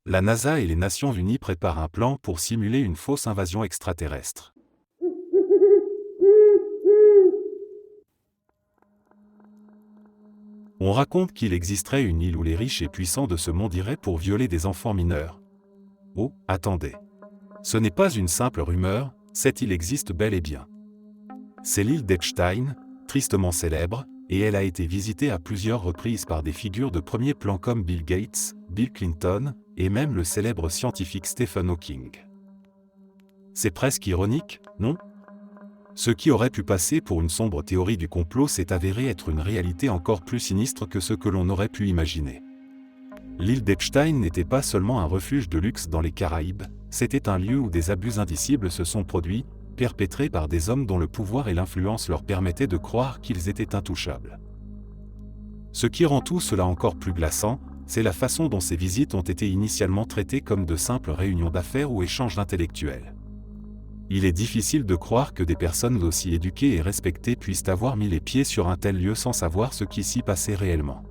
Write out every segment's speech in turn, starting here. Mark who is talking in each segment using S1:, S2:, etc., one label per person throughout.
S1: La NASA et les Nations Unies préparent un plan pour simuler une fausse invasion extraterrestre. On raconte qu'il existerait une île où les riches et puissants de ce monde iraient pour violer des enfants mineurs. Oh, attendez. Ce n'est pas une simple rumeur, cette île existe bel et bien. C'est l'île d'Epstein, tristement célèbre, et elle a été visitée à plusieurs reprises par des figures de premier plan comme Bill Gates, Bill Clinton, et même le célèbre scientifique Stephen Hawking. C'est presque ironique, non ? Ce qui aurait pu passer pour une sombre théorie du complot s'est avéré être une réalité encore plus sinistre que ce que l'on aurait pu imaginer. L'île d'Epstein n'était pas seulement un refuge de luxe dans les Caraïbes, c'était un lieu où des abus indicibles se sont produits, perpétrés par des hommes dont le pouvoir et l'influence leur permettaient de croire qu'ils étaient intouchables. Ce qui rend tout cela encore plus glaçant, c'est la façon dont ces visites ont été initialement traitées comme de simples réunions d'affaires ou échanges intellectuels. Il est difficile de croire que des personnes aussi éduquées et respectées puissent avoir mis les pieds sur un tel lieu sans savoir ce qui s'y passait réellement.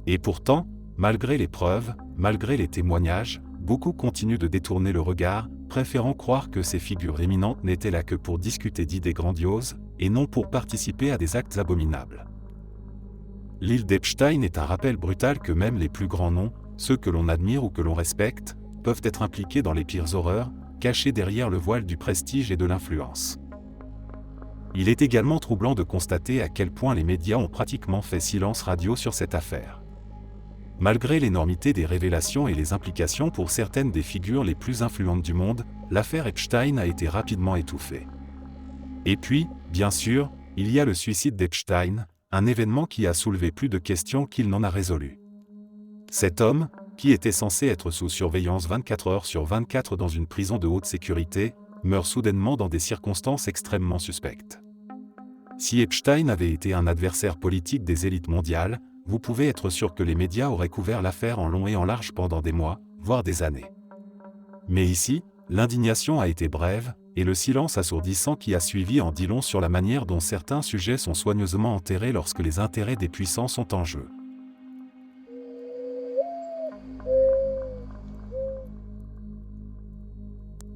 S1: Et pourtant, malgré les preuves, malgré les témoignages, beaucoup continuent de détourner le regard, préférant croire que ces figures éminentes n'étaient là que pour discuter d'idées grandioses, et non pour participer à des actes abominables. L'île d'Epstein est un rappel brutal que même les plus grands noms, ceux que l'on admire ou que l'on respecte, peuvent être impliqués dans les pires horreurs, cachés derrière le voile du prestige et de l'influence. Il est également troublant de constater à quel point les médias ont pratiquement fait silence radio sur cette affaire. Malgré l'énormité des révélations et les implications pour certaines des figures les plus influentes du monde, l'affaire Epstein a été rapidement étouffée. Et puis, bien sûr, il y a le suicide d'Epstein, un événement qui a soulevé plus de questions qu'il n'en a résolu. Cet homme, qui était censé être sous surveillance 24 heures sur 24 dans une prison de haute sécurité, meurt soudainement dans des circonstances extrêmement suspectes. Si Epstein avait été un adversaire politique des élites mondiales, vous pouvez être sûr que les médias auraient couvert l'affaire en long et en large pendant des mois, voire des années. Mais ici, l'indignation a été brève, et le silence assourdissant qui a suivi en dit long sur la manière dont certains sujets sont soigneusement enterrés lorsque les intérêts des puissants sont en jeu.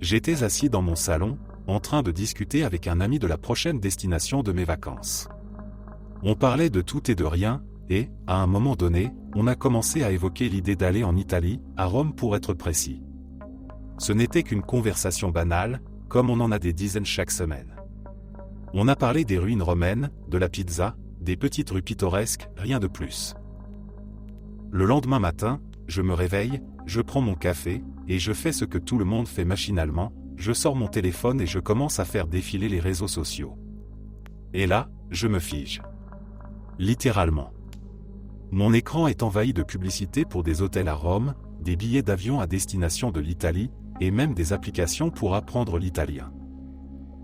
S1: J'étais assis dans mon salon, en train de discuter avec un ami de la prochaine destination de mes vacances. On parlait de tout et de rien, et, à un moment donné, on a commencé à évoquer l'idée d'aller en Italie, à Rome pour être précis. Ce n'était qu'une conversation banale, comme on en a des dizaines chaque semaine. On a parlé des ruines romaines, de la pizza, des petites rues pittoresques, rien de plus. Le lendemain matin, je me réveille, je prends mon café, et je fais ce que tout le monde fait machinalement, je sors mon téléphone et je commence à faire défiler les réseaux sociaux. Et là, je me fige. Littéralement. Mon écran est envahi de publicités pour des hôtels à Rome, des billets d'avion à destination de l'Italie, et même des applications pour apprendre l'italien.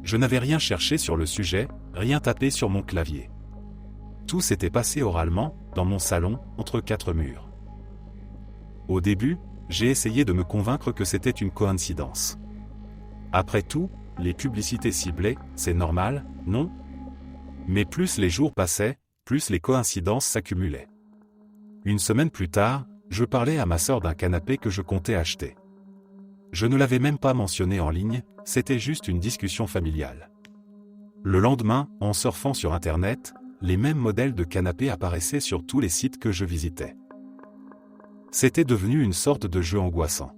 S1: Je n'avais rien cherché sur le sujet, rien tapé sur mon clavier. Tout s'était passé oralement, dans mon salon, entre quatre murs. Au début, j'ai essayé de me convaincre que c'était une coïncidence. Après tout, les publicités ciblées, c'est normal, non ? Mais plus les jours passaient, plus les coïncidences s'accumulaient. Une semaine plus tard, je parlais à ma sœur d'un canapé que je comptais acheter. Je ne l'avais même pas mentionné en ligne, c'était juste une discussion familiale. Le lendemain, en surfant sur Internet, les mêmes modèles de canapés apparaissaient sur tous les sites que je visitais. C'était devenu une sorte de jeu angoissant.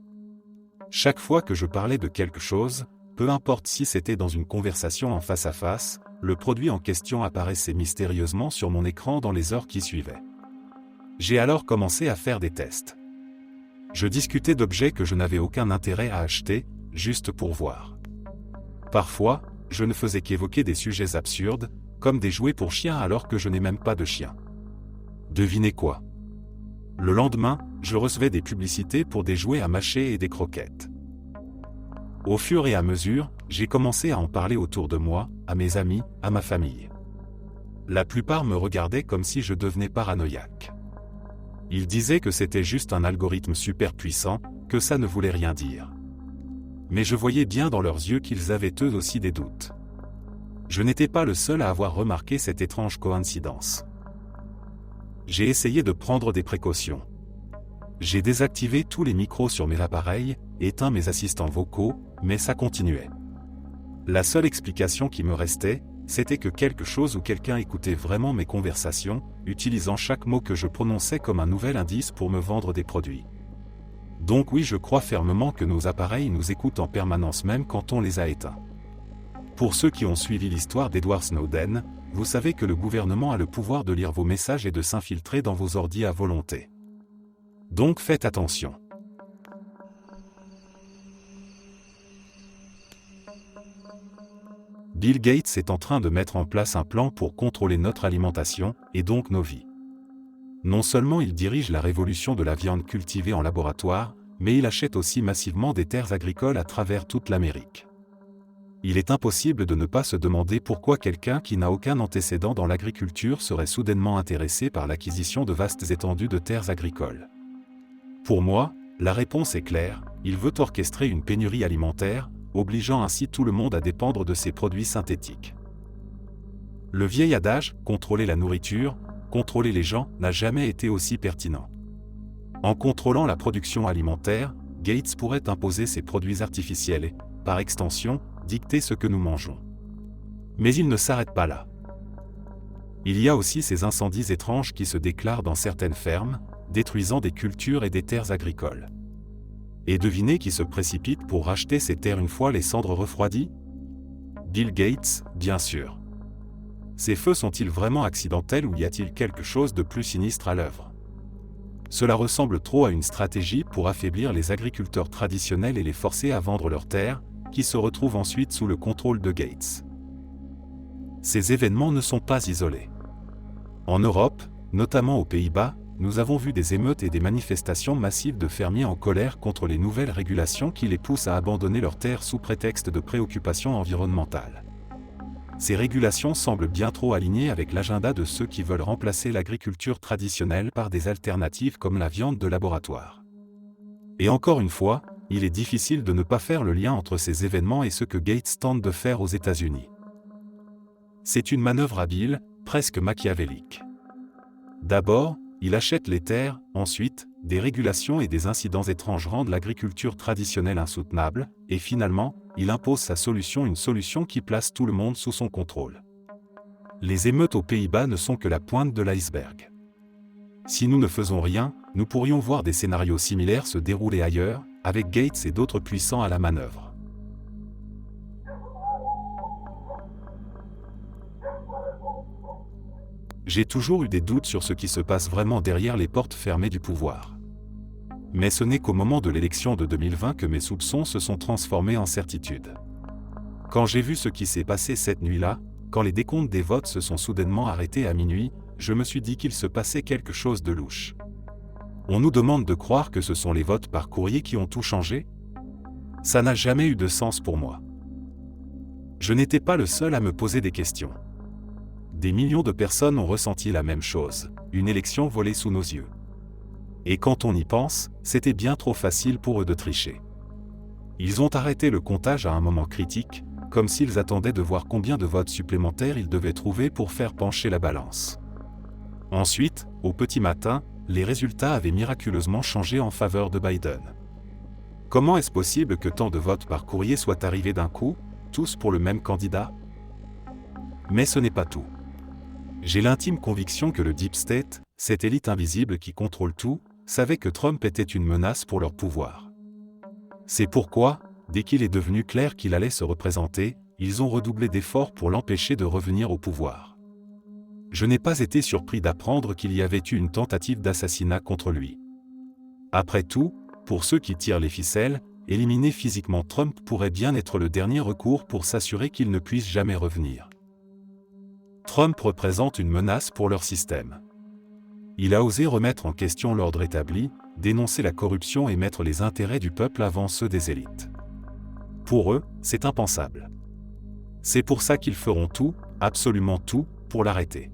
S1: Chaque fois que je parlais de quelque chose, peu importe si c'était dans une conversation en face à face, le produit en question apparaissait mystérieusement sur mon écran dans les heures qui suivaient. J'ai alors commencé à faire des tests. Je discutais d'objets que je n'avais aucun intérêt à acheter, juste pour voir. Parfois, je ne faisais qu'évoquer des sujets absurdes, comme des jouets pour chiens alors que je n'ai même pas de chien. Devinez quoi ? Le lendemain, je recevais des publicités pour des jouets à mâcher et des croquettes. Au fur et à mesure, j'ai commencé à en parler autour de moi, à mes amis, à ma famille. La plupart me regardaient comme si je devenais paranoïaque. Ils disaient que c'était juste un algorithme super puissant, que ça ne voulait rien dire. Mais je voyais bien dans leurs yeux qu'ils avaient eux aussi des doutes. Je n'étais pas le seul à avoir remarqué cette étrange coïncidence. J'ai essayé de prendre des précautions. J'ai désactivé tous les micros sur mes appareils, éteint mes assistants vocaux, mais ça continuait. La seule explication qui me restait, c'était que quelque chose ou quelqu'un écoutait vraiment mes conversations, utilisant chaque mot que je prononçais comme un nouvel indice pour me vendre des produits. Donc oui, je crois fermement que nos appareils nous écoutent en permanence même quand on les a éteints. Pour ceux qui ont suivi l'histoire d'Edward Snowden, vous savez que le gouvernement a le pouvoir de lire vos messages et de s'infiltrer dans vos ordis à volonté. Donc faites attention. Bill Gates est en train de mettre en place un plan pour contrôler notre alimentation, et donc nos vies. Non seulement il dirige la révolution de la viande cultivée en laboratoire, mais il achète aussi massivement des terres agricoles à travers toute l'Amérique. Il est impossible de ne pas se demander pourquoi quelqu'un qui n'a aucun antécédent dans l'agriculture serait soudainement intéressé par l'acquisition de vastes étendues de terres agricoles. Pour moi, la réponse est claire, il veut orchestrer une pénurie alimentaire, obligeant ainsi tout le monde à dépendre de ces produits synthétiques. Le vieil adage « contrôler la nourriture, contrôler les gens » n'a jamais été aussi pertinent. En contrôlant la production alimentaire, Gates pourrait imposer ses produits artificiels et, par extension, dicter ce que nous mangeons. Mais il ne s'arrête pas là. Il y a aussi ces incendies étranges qui se déclarent dans certaines fermes, détruisant des cultures et des terres agricoles. Et devinez qui se précipite pour racheter ces terres une fois les cendres refroidies? Bill Gates, bien sûr. Ces feux sont-ils vraiment accidentels ou y a-t-il quelque chose de plus sinistre à l'œuvre? Cela ressemble trop à une stratégie pour affaiblir les agriculteurs traditionnels et les forcer à vendre leurs terres, qui se retrouvent ensuite sous le contrôle de Gates. Ces événements ne sont pas isolés. En Europe, notamment aux Pays-Bas, nous avons vu des émeutes et des manifestations massives de fermiers en colère contre les nouvelles régulations qui les poussent à abandonner leurs terres sous prétexte de préoccupations environnementales. Ces régulations semblent bien trop alignées avec l'agenda de ceux qui veulent remplacer l'agriculture traditionnelle par des alternatives comme la viande de laboratoire. Et encore une fois, il est difficile de ne pas faire le lien entre ces événements et ce que Gates tente de faire aux États-Unis. C'est une manœuvre habile, presque machiavélique. D'abord, il achète les terres, ensuite, des régulations et des incidents étranges rendent l'agriculture traditionnelle insoutenable, et finalement, il impose sa solution, une solution qui place tout le monde sous son contrôle. Les émeutes aux Pays-Bas ne sont que la pointe de l'iceberg. Si nous ne faisons rien, nous pourrions voir des scénarios similaires se dérouler ailleurs, avec Gates et d'autres puissants à la manœuvre. J'ai toujours eu des doutes sur ce qui se passe vraiment derrière les portes fermées du pouvoir. Mais ce n'est qu'au moment de l'élection de 2020 que mes soupçons se sont transformés en certitude. Quand j'ai vu ce qui s'est passé cette nuit-là, quand les décomptes des votes se sont soudainement arrêtés à minuit, je me suis dit qu'il se passait quelque chose de louche. On nous demande de croire que ce sont les votes par courrier qui ont tout changé? Ça n'a jamais eu de sens pour moi. Je n'étais pas le seul à me poser des questions. Des millions de personnes ont ressenti la même chose, une élection volée sous nos yeux. Et quand on y pense, c'était bien trop facile pour eux de tricher. Ils ont arrêté le comptage à un moment critique, comme s'ils attendaient de voir combien de votes supplémentaires ils devaient trouver pour faire pencher la balance. Ensuite, au petit matin, les résultats avaient miraculeusement changé en faveur de Biden. Comment est-ce possible que tant de votes par courrier soient arrivés d'un coup, tous pour le même candidat? Mais ce n'est pas tout. J'ai l'intime conviction que le Deep State, cette élite invisible qui contrôle tout, savait que Trump était une menace pour leur pouvoir. C'est pourquoi, dès qu'il est devenu clair qu'il allait se représenter, ils ont redoublé d'efforts pour l'empêcher de revenir au pouvoir. Je n'ai pas été surpris d'apprendre qu'il y avait eu une tentative d'assassinat contre lui. Après tout, pour ceux qui tirent les ficelles, éliminer physiquement Trump pourrait bien être le dernier recours pour s'assurer qu'il ne puisse jamais revenir. Trump représente une menace pour leur système. Il a osé remettre en question l'ordre établi, dénoncer la corruption et mettre les intérêts du peuple avant ceux des élites. Pour eux, c'est impensable. C'est pour ça qu'ils feront tout, absolument tout, pour l'arrêter.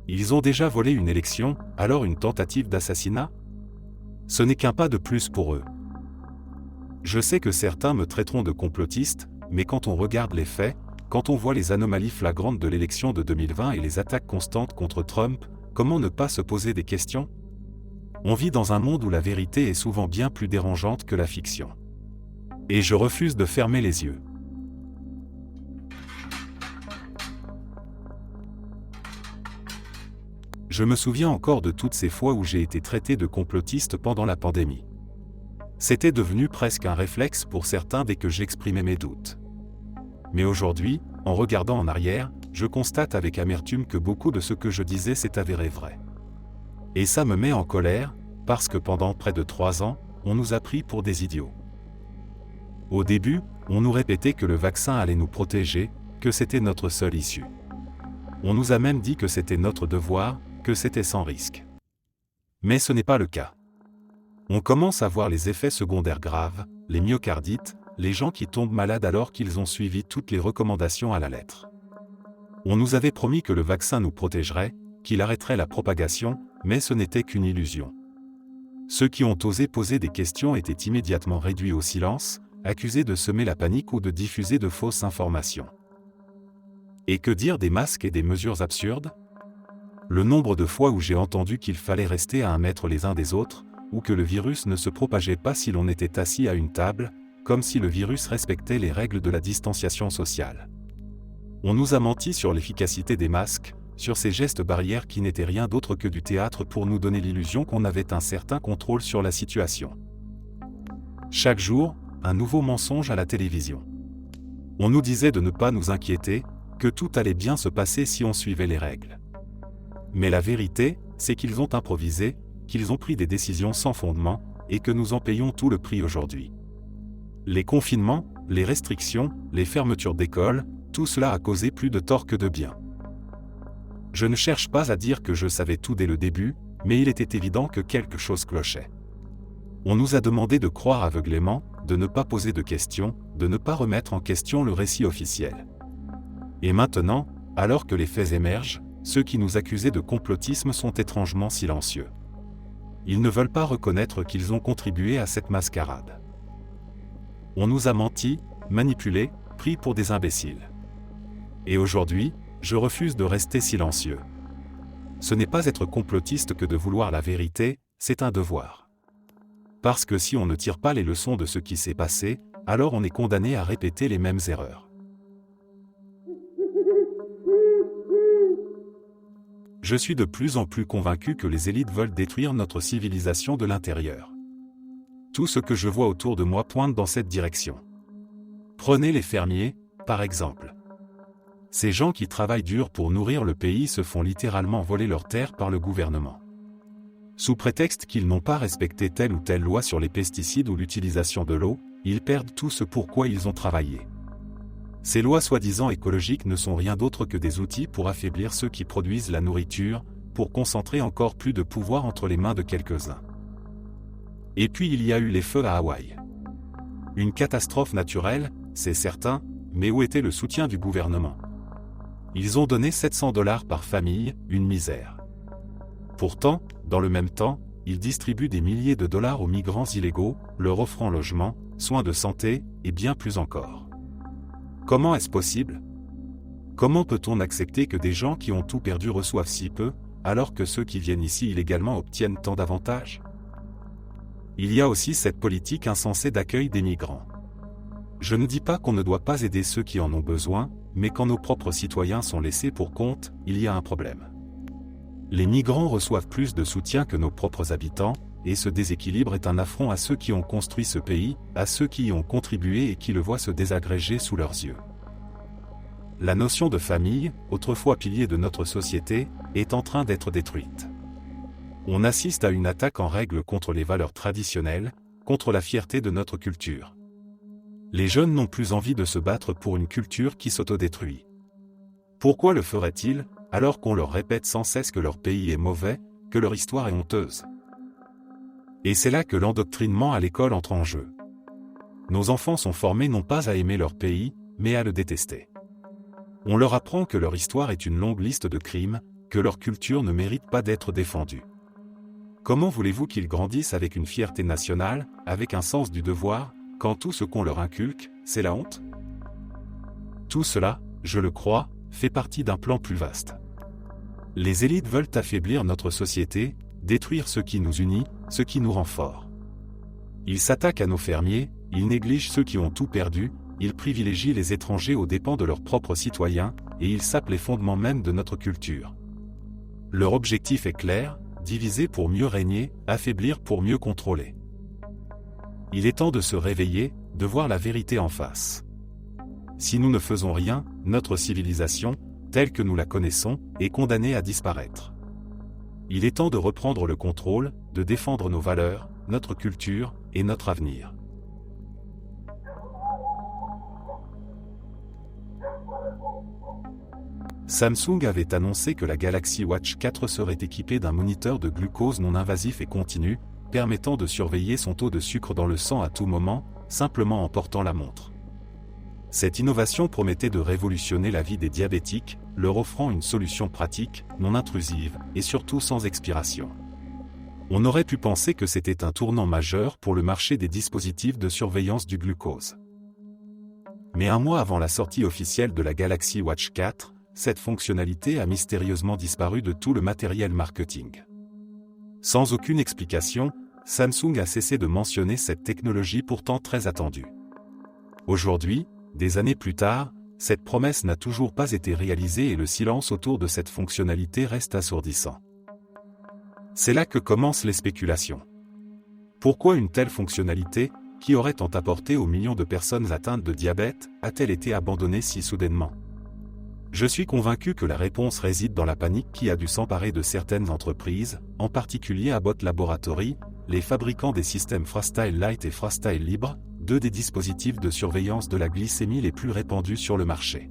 S1: Ils ont déjà volé une élection, alors une tentative d'assassinat? Ce n'est qu'un pas de plus pour eux. Je sais que certains me traiteront de complotiste, mais quand on regarde les faits, quand on voit les anomalies flagrantes de l'élection de 2020 et les attaques constantes contre Trump, comment ne pas se poser des questions? On vit dans un monde où la vérité est souvent bien plus dérangeante que la fiction. Et je refuse de fermer les yeux. Je me souviens encore de toutes ces fois où j'ai été traité de complotiste pendant la pandémie. C'était devenu presque un réflexe pour certains dès que j'exprimais mes doutes. Mais aujourd'hui, en regardant en arrière, je constate avec amertume que beaucoup de ce que je disais s'est avéré vrai. Et ça me met en colère, parce que pendant près de 3 ans, on nous a pris pour des idiots. Au début, on nous répétait que le vaccin allait nous protéger, que c'était notre seule issue. On nous a même dit que c'était notre devoir, que c'était sans risque. Mais ce n'est pas le cas. On commence à voir les effets secondaires graves, les myocardites, les gens qui tombent malades alors qu'ils ont suivi toutes les recommandations à la lettre. On nous avait promis que le vaccin nous protégerait, qu'il arrêterait la propagation, mais ce n'était qu'une illusion. Ceux qui ont osé poser des questions étaient immédiatement réduits au silence, accusés de semer la panique ou de diffuser de fausses informations. Et que dire des masques et des mesures absurdes ? Le nombre de fois où j'ai entendu qu'il fallait rester à 1 mètre les uns des autres, ou que le virus ne se propageait pas si l'on était assis à une table, comme si le virus respectait les règles de la distanciation sociale. On nous a menti sur l'efficacité des masques, sur ces gestes barrières qui n'étaient rien d'autre que du théâtre pour nous donner l'illusion qu'on avait un certain contrôle sur la situation. Chaque jour, un nouveau mensonge à la télévision. On nous disait de ne pas nous inquiéter, que tout allait bien se passer si on suivait les règles. Mais la vérité, c'est qu'ils ont improvisé, qu'ils ont pris des décisions sans fondement, et que nous en payons tout le prix aujourd'hui. Les confinements, les restrictions, les fermetures d'écoles, tout cela a causé plus de tort que de bien. Je ne cherche pas à dire que je savais tout dès le début, mais il était évident que quelque chose clochait. On nous a demandé de croire aveuglément, de ne pas poser de questions, de ne pas remettre en question le récit officiel. Et maintenant, alors que les faits émergent, ceux qui nous accusaient de complotisme sont étrangement silencieux. Ils ne veulent pas reconnaître qu'ils ont contribué à cette mascarade. On nous a menti, manipulés, pris pour des imbéciles. Et aujourd'hui, je refuse de rester silencieux. Ce n'est pas être complotiste que de vouloir la vérité, c'est un devoir. Parce que si on ne tire pas les leçons de ce qui s'est passé, alors on est condamné à répéter les mêmes erreurs. Je suis de plus en plus convaincu que les élites veulent détruire notre civilisation de l'intérieur. Tout ce que je vois autour de moi pointe dans cette direction. Prenez les fermiers, par exemple. Ces gens qui travaillent dur pour nourrir le pays se font littéralement voler leurs terres par le gouvernement. Sous prétexte qu'ils n'ont pas respecté telle ou telle loi sur les pesticides ou l'utilisation de l'eau, ils perdent tout ce pour quoi ils ont travaillé. Ces lois soi-disant écologiques ne sont rien d'autre que des outils pour affaiblir ceux qui produisent la nourriture, pour concentrer encore plus de pouvoir entre les mains de quelques-uns. Et puis il y a eu les feux à Hawaï. Une catastrophe naturelle, c'est certain, mais où était le soutien du gouvernement ? Ils ont donné 700 $ par famille, une misère. Pourtant, dans le même temps, ils distribuent des milliers de dollars aux migrants illégaux, leur offrant logement, soins de santé, et bien plus encore. Comment est-ce possible ? Comment peut-on accepter que des gens qui ont tout perdu reçoivent si peu, alors que ceux qui viennent ici illégalement obtiennent tant d'avantages ? Il y a aussi cette politique insensée d'accueil des migrants. Je ne dis pas qu'on ne doit pas aider ceux qui en ont besoin, mais quand nos propres citoyens sont laissés pour compte, il y a un problème. Les migrants reçoivent plus de soutien que nos propres habitants, et ce déséquilibre est un affront à ceux qui ont construit ce pays, à ceux qui y ont contribué et qui le voient se désagréger sous leurs yeux. La notion de famille, autrefois pilier de notre société, est en train d'être détruite. On assiste à une attaque en règle contre les valeurs traditionnelles, contre la fierté de notre culture. Les jeunes n'ont plus envie de se battre pour une culture qui s'autodétruit. Pourquoi le feraient-ils, alors qu'on leur répète sans cesse que leur pays est mauvais, que leur histoire est honteuse ? Et c'est là que l'endoctrinement à l'école entre en jeu. Nos enfants sont formés non pas à aimer leur pays, mais à le détester. On leur apprend que leur histoire est une longue liste de crimes, que leur culture ne mérite pas d'être défendue. Comment voulez-vous qu'ils grandissent avec une fierté nationale, avec un sens du devoir, quand tout ce qu'on leur inculque, c'est la honte ? Tout cela, je le crois, fait partie d'un plan plus vaste. Les élites veulent affaiblir notre société, détruire ce qui nous unit, ce qui nous rend forts. Il s'attaque à nos fermiers, il néglige ceux qui ont tout perdu, il privilégie les étrangers aux dépens de leurs propres citoyens, et il sape les fondements même de notre culture. Leur objectif est clair, diviser pour mieux régner, affaiblir pour mieux contrôler. Il est temps de se réveiller, de voir la vérité en face. Si nous ne faisons rien, notre civilisation, telle que nous la connaissons, est condamnée à disparaître. Il est temps de reprendre le contrôle, de défendre nos valeurs, notre culture et notre avenir. Samsung avait annoncé que la Galaxy Watch 4 serait équipée d'un moniteur de glucose non invasif et continu, permettant de surveiller son taux de sucre dans le sang à tout moment, simplement en portant la montre. Cette innovation promettait de révolutionner la vie des diabétiques, leur offrant une solution pratique, non intrusive, et surtout sans expiration. On aurait pu penser que c'était un tournant majeur pour le marché des dispositifs de surveillance du glucose. Mais un mois avant la sortie officielle de la Galaxy Watch 4, cette fonctionnalité a mystérieusement disparu de tout le matériel marketing. Sans aucune explication, Samsung a cessé de mentionner cette technologie pourtant très attendue. Aujourd'hui, des années plus tard, cette promesse n'a toujours pas été réalisée et le silence autour de cette fonctionnalité reste assourdissant. C'est là que commencent les spéculations. Pourquoi une telle fonctionnalité, qui aurait tant apporté aux millions de personnes atteintes de diabète, a-t-elle été abandonnée si soudainement ? Je suis convaincu que la réponse réside dans la panique qui a dû s'emparer de certaines entreprises, en particulier Abbott Laboratories, les fabricants des systèmes FreeStyle Light et FreeStyle Libre, deux des dispositifs de surveillance de la glycémie les plus répandus sur le marché.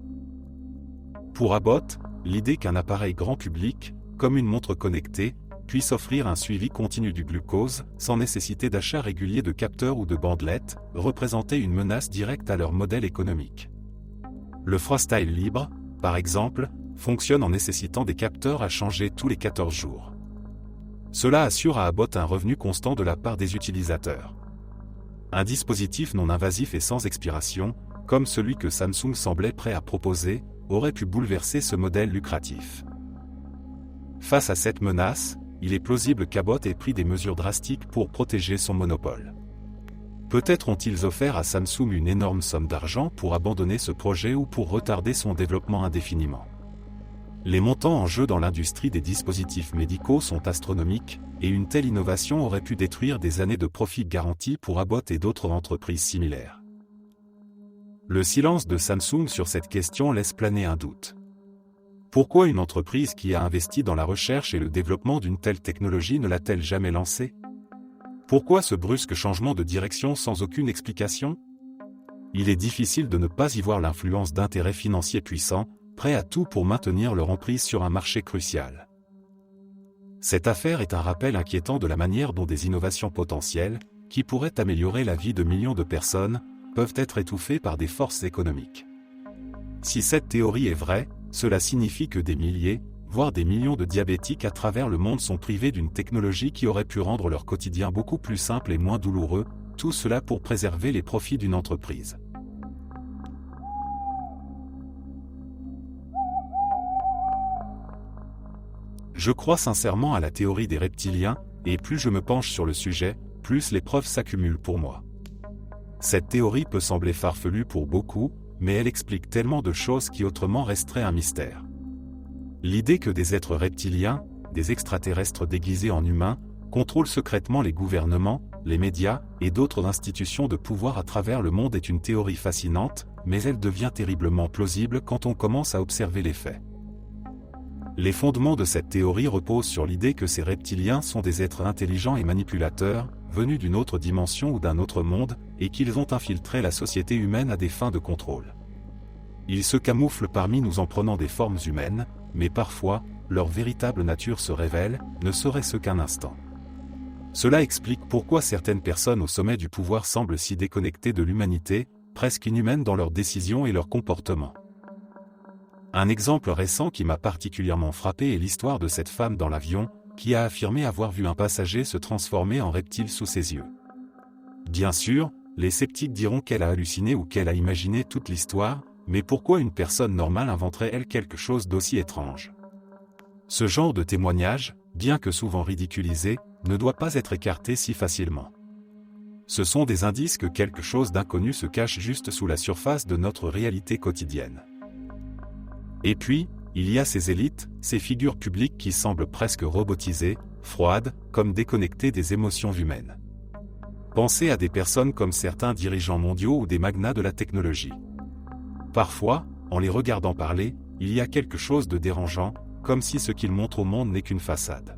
S1: Pour Abbott, l'idée qu'un appareil grand public, comme une montre connectée, puisse offrir un suivi continu du glucose, sans nécessité d'achat régulier de capteurs ou de bandelettes, représentait une menace directe à leur modèle économique. Le FreeStyle Libre, par exemple, fonctionne en nécessitant des capteurs à changer tous les 14 jours. Cela assure à Abbott un revenu constant de la part des utilisateurs. Un dispositif non invasif et sans expiration, comme celui que Samsung semblait prêt à proposer, aurait pu bouleverser ce modèle lucratif. Face à cette menace, il est plausible qu'Abbott ait pris des mesures drastiques pour protéger son monopole. Peut-être ont-ils offert à Samsung une énorme somme d'argent pour abandonner ce projet ou pour retarder son développement indéfiniment. Les montants en jeu dans l'industrie des dispositifs médicaux sont astronomiques, et une telle innovation aurait pu détruire des années de profits garantis pour Abbott et d'autres entreprises similaires. Le silence de Samsung sur cette question laisse planer un doute. Pourquoi une entreprise qui a investi dans la recherche et le développement d'une telle technologie ne l'a-t-elle jamais lancée ? Pourquoi ce brusque changement de direction sans aucune explication ? Il est difficile de ne pas y voir l'influence d'intérêts financiers puissants, prêts à tout pour maintenir leur emprise sur un marché crucial. Cette affaire est un rappel inquiétant de la manière dont des innovations potentielles, qui pourraient améliorer la vie de millions de personnes, peuvent être étouffées par des forces économiques. Si cette théorie est vraie, cela signifie que des milliers, voire des millions de diabétiques à travers le monde sont privés d'une technologie qui aurait pu rendre leur quotidien beaucoup plus simple et moins douloureux, tout cela pour préserver les profits d'une entreprise. Je crois sincèrement à la théorie des reptiliens, et plus je me penche sur le sujet, plus les preuves s'accumulent pour moi. Cette théorie peut sembler farfelue pour beaucoup, mais elle explique tellement de choses qui autrement resteraient un mystère. L'idée que des êtres reptiliens, des extraterrestres déguisés en humains, contrôlent secrètement les gouvernements, les médias et d'autres institutions de pouvoir à travers le monde est une théorie fascinante, mais elle devient terriblement plausible quand on commence à observer les faits. Les fondements de cette théorie reposent sur l'idée que ces reptiliens sont des êtres intelligents et manipulateurs, venus d'une autre dimension ou d'un autre monde, et qu'ils ont infiltré la société humaine à des fins de contrôle. Ils se camouflent parmi nous en prenant des formes humaines, mais parfois, leur véritable nature se révèle, ne serait-ce qu'un instant. Cela explique pourquoi certaines personnes au sommet du pouvoir semblent si déconnectées de l'humanité, presque inhumaines dans leurs décisions et leurs comportements. Un exemple récent qui m'a particulièrement frappé est l'histoire de cette femme dans l'avion, qui a affirmé avoir vu un passager se transformer en reptile sous ses yeux. Bien sûr, les sceptiques diront qu'elle a halluciné ou qu'elle a imaginé toute l'histoire, mais pourquoi une personne normale inventerait-elle quelque chose d'aussi étrange ? Ce genre de témoignage, bien que souvent ridiculisé, ne doit pas être écarté si facilement. Ce sont des indices que quelque chose d'inconnu se cache juste sous la surface de notre réalité quotidienne. Et puis, il y a ces élites, ces figures publiques qui semblent presque robotisées, froides, comme déconnectées des émotions humaines. Pensez à des personnes comme certains dirigeants mondiaux ou des magnats de la technologie. Parfois, en les regardant parler, il y a quelque chose de dérangeant, comme si ce qu'ils montrent au monde n'est qu'une façade.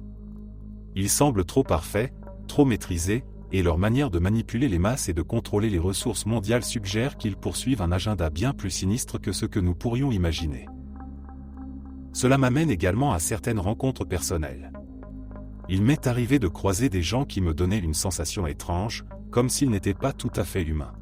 S1: Ils semblent trop parfaits, trop maîtrisés, et leur manière de manipuler les masses et de contrôler les ressources mondiales suggère qu'ils poursuivent un agenda bien plus sinistre que ce que nous pourrions imaginer. Cela m'amène également à certaines rencontres personnelles. Il m'est arrivé de croiser des gens qui me donnaient une sensation étrange, comme s'ils n'étaient pas tout à fait humains.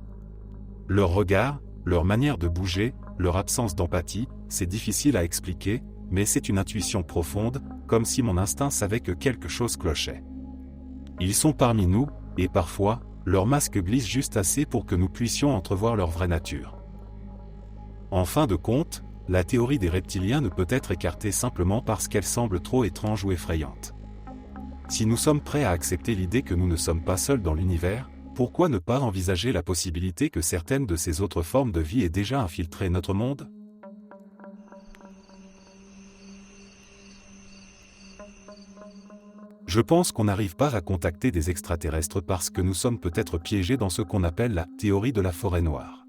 S1: Leur regard, leur manière de bouger, leur absence d'empathie, c'est difficile à expliquer, mais c'est une intuition profonde, comme si mon instinct savait que quelque chose clochait. Ils sont parmi nous, et parfois, leur masque glisse juste assez pour que nous puissions entrevoir leur vraie nature. En fin de compte, la théorie des reptiliens ne peut être écartée simplement parce qu'elle semble trop étrange ou effrayante. Si nous sommes prêts à accepter l'idée que nous ne sommes pas seuls dans l'univers, pourquoi ne pas envisager la possibilité que certaines de ces autres formes de vie aient déjà infiltré notre monde ? Je pense qu'on n'arrive pas à contacter des extraterrestres parce que nous sommes peut-être piégés dans ce qu'on appelle la théorie de la forêt noire.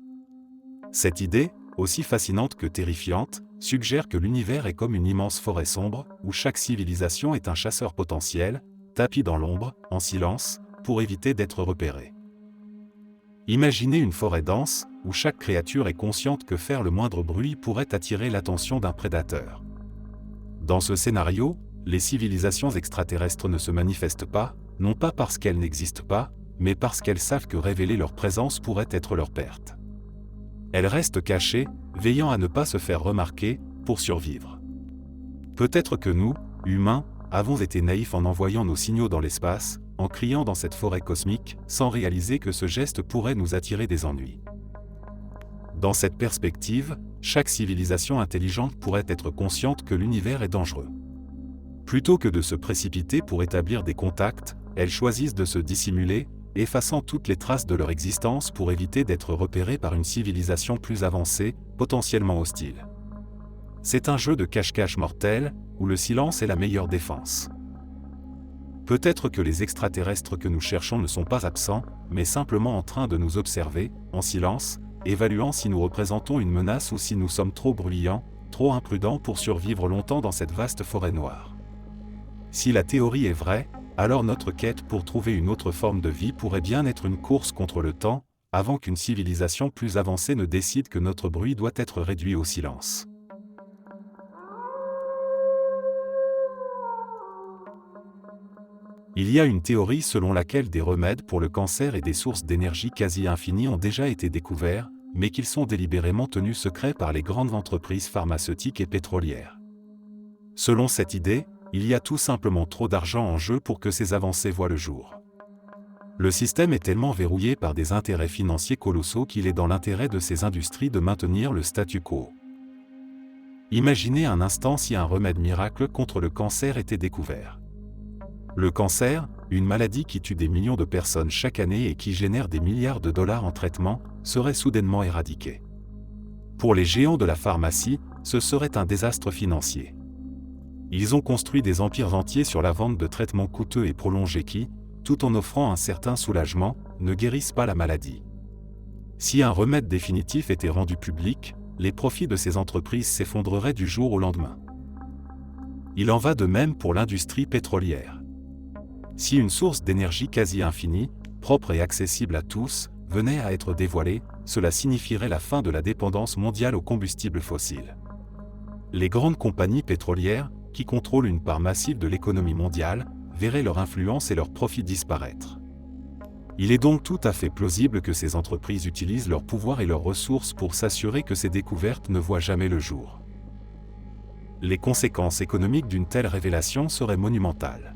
S1: Cette idée, aussi fascinante que terrifiante, suggère que l'univers est comme une immense forêt sombre, où chaque civilisation est un chasseur potentiel, tapi dans l'ombre, en silence, pour éviter d'être repéré. Imaginez une forêt dense, où chaque créature est consciente que faire le moindre bruit pourrait attirer l'attention d'un prédateur. Dans ce scénario, les civilisations extraterrestres ne se manifestent pas, non pas parce qu'elles n'existent pas, mais parce qu'elles savent que révéler leur présence pourrait être leur perte. Elles restent cachées, veillant à ne pas se faire remarquer, pour survivre. Peut-être que nous, humains, avons été naïfs en envoyant nos signaux dans l'espace, en criant dans cette forêt cosmique, sans réaliser que ce geste pourrait nous attirer des ennuis. Dans cette perspective, chaque civilisation intelligente pourrait être consciente que l'univers est dangereux. Plutôt que de se précipiter pour établir des contacts, elles choisissent de se dissimuler, effaçant toutes les traces de leur existence pour éviter d'être repérées par une civilisation plus avancée, potentiellement hostile. C'est un jeu de cache-cache mortel, où le silence est la meilleure défense. Peut-être que les extraterrestres que nous cherchons ne sont pas absents, mais simplement en train de nous observer, en silence, évaluant si nous représentons une menace ou si nous sommes trop bruyants, trop imprudents pour survivre longtemps dans cette vaste forêt noire. Si la théorie est vraie, alors notre quête pour trouver une autre forme de vie pourrait bien être une course contre le temps, avant qu'une civilisation plus avancée ne décide que notre bruit doit être réduit au silence. Il y a une théorie selon laquelle des remèdes pour le cancer et des sources d'énergie quasi infinies ont déjà été découverts, mais qu'ils sont délibérément tenus secrets par les grandes entreprises pharmaceutiques et pétrolières. Selon cette idée, il y a tout simplement trop d'argent en jeu pour que ces avancées voient le jour. Le système est tellement verrouillé par des intérêts financiers colossaux qu'il est dans l'intérêt de ces industries de maintenir le statu quo. Imaginez un instant si un remède miracle contre le cancer était découvert. Le cancer, une maladie qui tue des millions de personnes chaque année et qui génère des milliards de dollars en traitement, serait soudainement éradiqué. Pour les géants de la pharmacie, ce serait un désastre financier. Ils ont construit des empires entiers sur la vente de traitements coûteux et prolongés qui, tout en offrant un certain soulagement, ne guérissent pas la maladie. Si un remède définitif était rendu public, les profits de ces entreprises s'effondreraient du jour au lendemain. Il en va de même pour l'industrie pétrolière. Si une source d'énergie quasi infinie, propre et accessible à tous, venait à être dévoilée, cela signifierait la fin de la dépendance mondiale aux combustibles fossiles. Les grandes compagnies pétrolières, qui contrôlent une part massive de l'économie mondiale, verraient leur influence et leurs profits disparaître. Il est donc tout à fait plausible que ces entreprises utilisent leur pouvoir et leurs ressources pour s'assurer que ces découvertes ne voient jamais le jour. Les conséquences économiques d'une telle révélation seraient monumentales.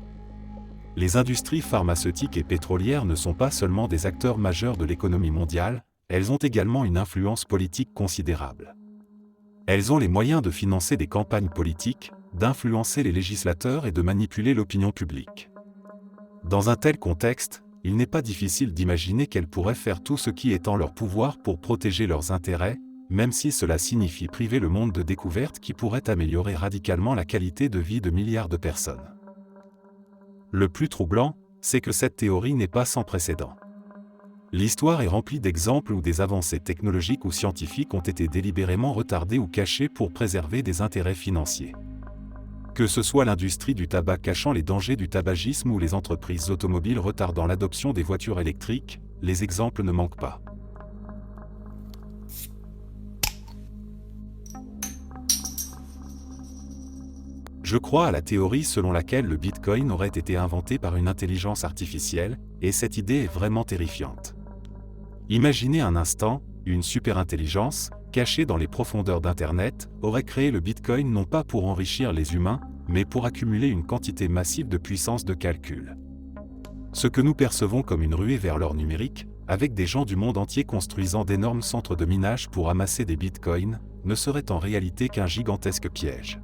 S1: Les industries pharmaceutiques et pétrolières ne sont pas seulement des acteurs majeurs de l'économie mondiale, elles ont également une influence politique considérable. Elles ont les moyens de financer des campagnes politiques, d'influencer les législateurs et de manipuler l'opinion publique. Dans un tel contexte, il n'est pas difficile d'imaginer qu'elles pourraient faire tout ce qui est en leur pouvoir pour protéger leurs intérêts, même si cela signifie priver le monde de découvertes qui pourraient améliorer radicalement la qualité de vie de milliards de personnes. Le plus troublant, c'est que cette théorie n'est pas sans précédent. L'histoire est remplie d'exemples où des avancées technologiques ou scientifiques ont été délibérément retardées ou cachées pour préserver des intérêts financiers. Que ce soit l'industrie du tabac cachant les dangers du tabagisme ou les entreprises automobiles retardant l'adoption des voitures électriques, les exemples ne manquent pas. Je crois à la théorie selon laquelle le Bitcoin aurait été inventé par une intelligence artificielle, et cette idée est vraiment terrifiante. Imaginez un instant, une superintelligence, cachée dans les profondeurs d'Internet, aurait créé le Bitcoin non pas pour enrichir les humains, mais pour accumuler une quantité massive de puissance de calcul. Ce que nous percevons comme une ruée vers l'or numérique, avec des gens du monde entier construisant d'énormes centres de minage pour amasser des bitcoins, ne serait en réalité qu'un gigantesque piège.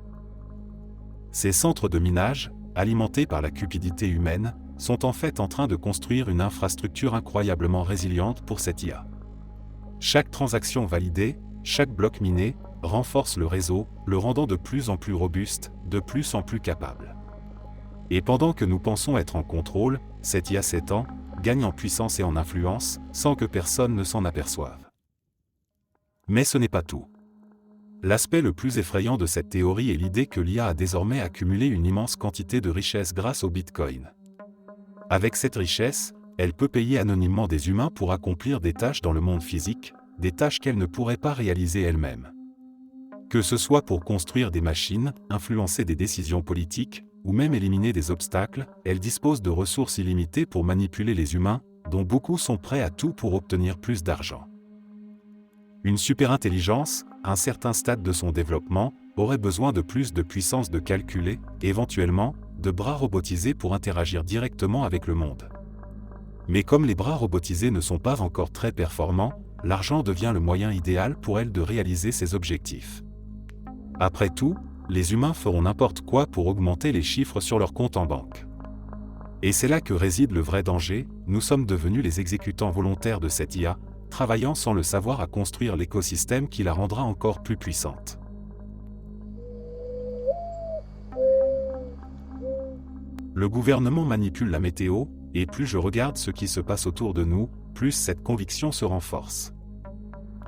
S1: Ces centres de minage, alimentés par la cupidité humaine, sont en fait en train de construire une infrastructure incroyablement résiliente pour cette IA. Chaque transaction validée, chaque bloc miné, renforce le réseau, le rendant de plus en plus robuste, de plus en plus capable. Et pendant que nous pensons être en contrôle, cette IA s'étend, gagne en puissance et en influence, sans que personne ne s'en aperçoive. Mais ce n'est pas tout. L'aspect le plus effrayant de cette théorie est l'idée que l'IA a désormais accumulé une immense quantité de richesse grâce au Bitcoin. Avec cette richesse, elle peut payer anonymement des humains pour accomplir des tâches dans le monde physique, des tâches qu'elle ne pourrait pas réaliser elle-même. Que ce soit pour construire des machines, influencer des décisions politiques, ou même éliminer des obstacles, elle dispose de ressources illimitées pour manipuler les humains, dont beaucoup sont prêts à tout pour obtenir plus d'argent. Une superintelligence, à un certain stade de son développement, aurait besoin de plus de puissance de calcul et, éventuellement, de bras robotisés pour interagir directement avec le monde. Mais comme les bras robotisés ne sont pas encore très performants, l'argent devient le moyen idéal pour elle de réaliser ses objectifs. Après tout, les humains feront n'importe quoi pour augmenter les chiffres sur leur compte en banque. Et c'est là que réside le vrai danger, nous sommes devenus les exécutants volontaires de cette IA, travaillant sans le savoir à construire l'écosystème qui la rendra encore plus puissante. Le gouvernement manipule la météo, et plus je regarde ce qui se passe autour de nous, plus cette conviction se renforce.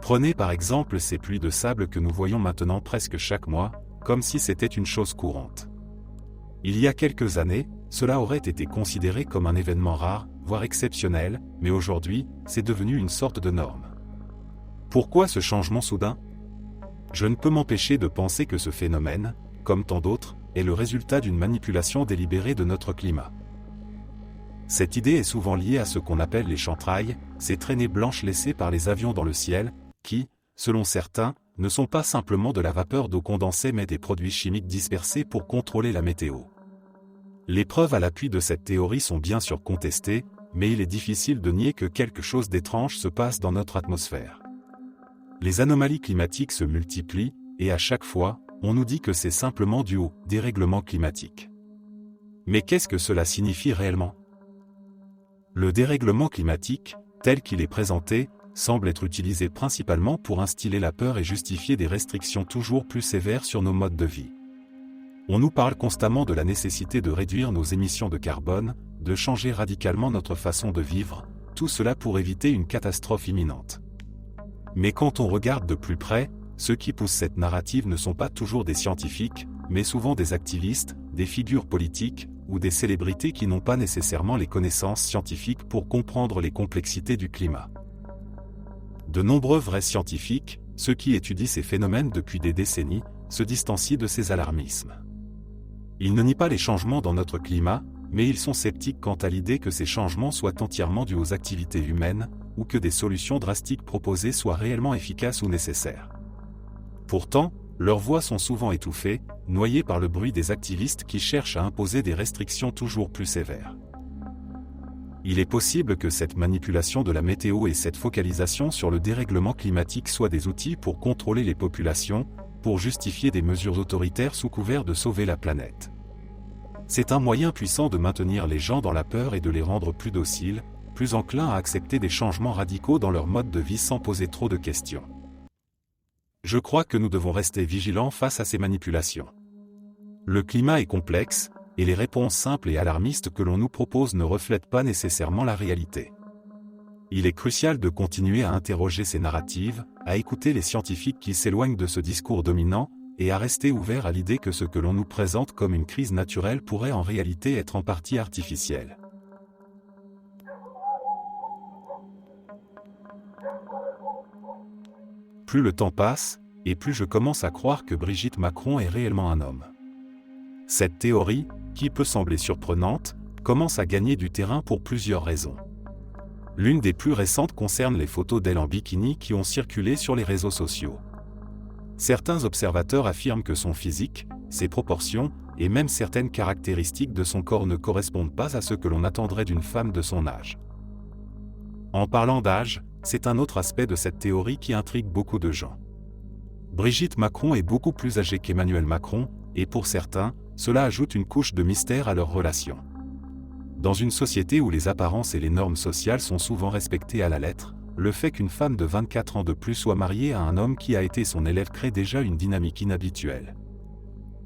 S1: Prenez par exemple ces pluies de sable que nous voyons maintenant presque chaque mois, comme si c'était une chose courante. Il y a quelques années, cela aurait été considéré comme un événement rare, voire exceptionnel, mais aujourd'hui, c'est devenu une sorte de norme. Pourquoi ce changement soudain ? Je ne peux m'empêcher de penser que ce phénomène, comme tant d'autres, est le résultat d'une manipulation délibérée de notre climat. Cette idée est souvent liée à ce qu'on appelle les chantrailles, ces traînées blanches laissées par les avions dans le ciel, qui, selon certains, ne sont pas simplement de la vapeur d'eau condensée mais des produits chimiques dispersés pour contrôler la météo. Les preuves à l'appui de cette théorie sont bien sûr contestées, mais il est difficile de nier que quelque chose d'étrange se passe dans notre atmosphère. Les anomalies climatiques se multiplient, et à chaque fois, on nous dit que c'est simplement dû au dérèglement climatique. Mais qu'est-ce que cela signifie réellement ? Le dérèglement climatique, tel qu'il est présenté, semble être utilisé principalement pour instiller la peur et justifier des restrictions toujours plus sévères sur nos modes de vie. On nous parle constamment de la nécessité de réduire nos émissions de carbone, de changer radicalement notre façon de vivre, tout cela pour éviter une catastrophe imminente. Mais quand on regarde de plus près, ceux qui poussent cette narrative ne sont pas toujours des scientifiques, mais souvent des activistes, des figures politiques, ou des célébrités qui n'ont pas nécessairement les connaissances scientifiques pour comprendre les complexités du climat. De nombreux vrais scientifiques, ceux qui étudient ces phénomènes depuis des décennies, se distancient de ces alarmismes. Ils ne nient pas les changements dans notre climat, mais ils sont sceptiques quant à l'idée que ces changements soient entièrement dus aux activités humaines, ou que des solutions drastiques proposées soient réellement efficaces ou nécessaires. Pourtant, leurs voix sont souvent étouffées, noyées par le bruit des activistes qui cherchent à imposer des restrictions toujours plus sévères. Il est possible que cette manipulation de la météo et cette focalisation sur le dérèglement climatique soient des outils pour contrôler les populations, pour justifier des mesures autoritaires sous couvert de sauver la planète. C'est un moyen puissant de maintenir les gens dans la peur et de les rendre plus dociles, plus enclins à accepter des changements radicaux dans leur mode de vie sans poser trop de questions. Je crois que nous devons rester vigilants face à ces manipulations. Le climat est complexe, et les réponses simples et alarmistes que l'on nous propose ne reflètent pas nécessairement la réalité. Il est crucial de continuer à interroger ces narratives, à écouter les scientifiques qui s'éloignent de ce discours dominant, et à rester ouvert à l'idée que ce que l'on nous présente comme une crise naturelle pourrait en réalité être en partie artificielle. Plus le temps passe, et plus je commence à croire que Brigitte Macron est réellement un homme. Cette théorie, qui peut sembler surprenante, commence à gagner du terrain pour plusieurs raisons. L'une des plus récentes concerne les photos d'elle en bikini qui ont circulé sur les réseaux sociaux. Certains observateurs affirment que son physique, ses proportions, et même certaines caractéristiques de son corps ne correspondent pas à ce que l'on attendrait d'une femme de son âge. En parlant d'âge, c'est un autre aspect de cette théorie qui intrigue beaucoup de gens. Brigitte Macron est beaucoup plus âgée qu'Emmanuel Macron, et pour certains, cela ajoute une couche de mystère à leur relation. Dans une société où les apparences et les normes sociales sont souvent respectées à la lettre, le fait qu'une femme de 24 ans de plus soit mariée à un homme qui a été son élève crée déjà une dynamique inhabituelle.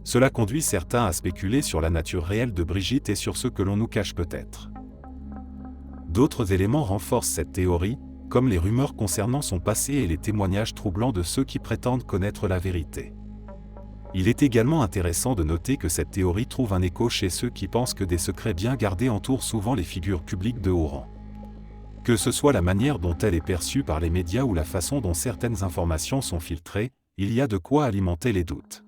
S1: Cela conduit certains à spéculer sur la nature réelle de Brigitte et sur ce que l'on nous cache peut-être. D'autres éléments renforcent cette théorie, comme les rumeurs concernant son passé et les témoignages troublants de ceux qui prétendent connaître la vérité. Il est également intéressant de noter que cette théorie trouve un écho chez ceux qui pensent que des secrets bien gardés entourent souvent les figures publiques de haut rang. Que ce soit la manière dont elle est perçue par les médias ou la façon dont certaines informations sont filtrées, il y a de quoi alimenter les doutes.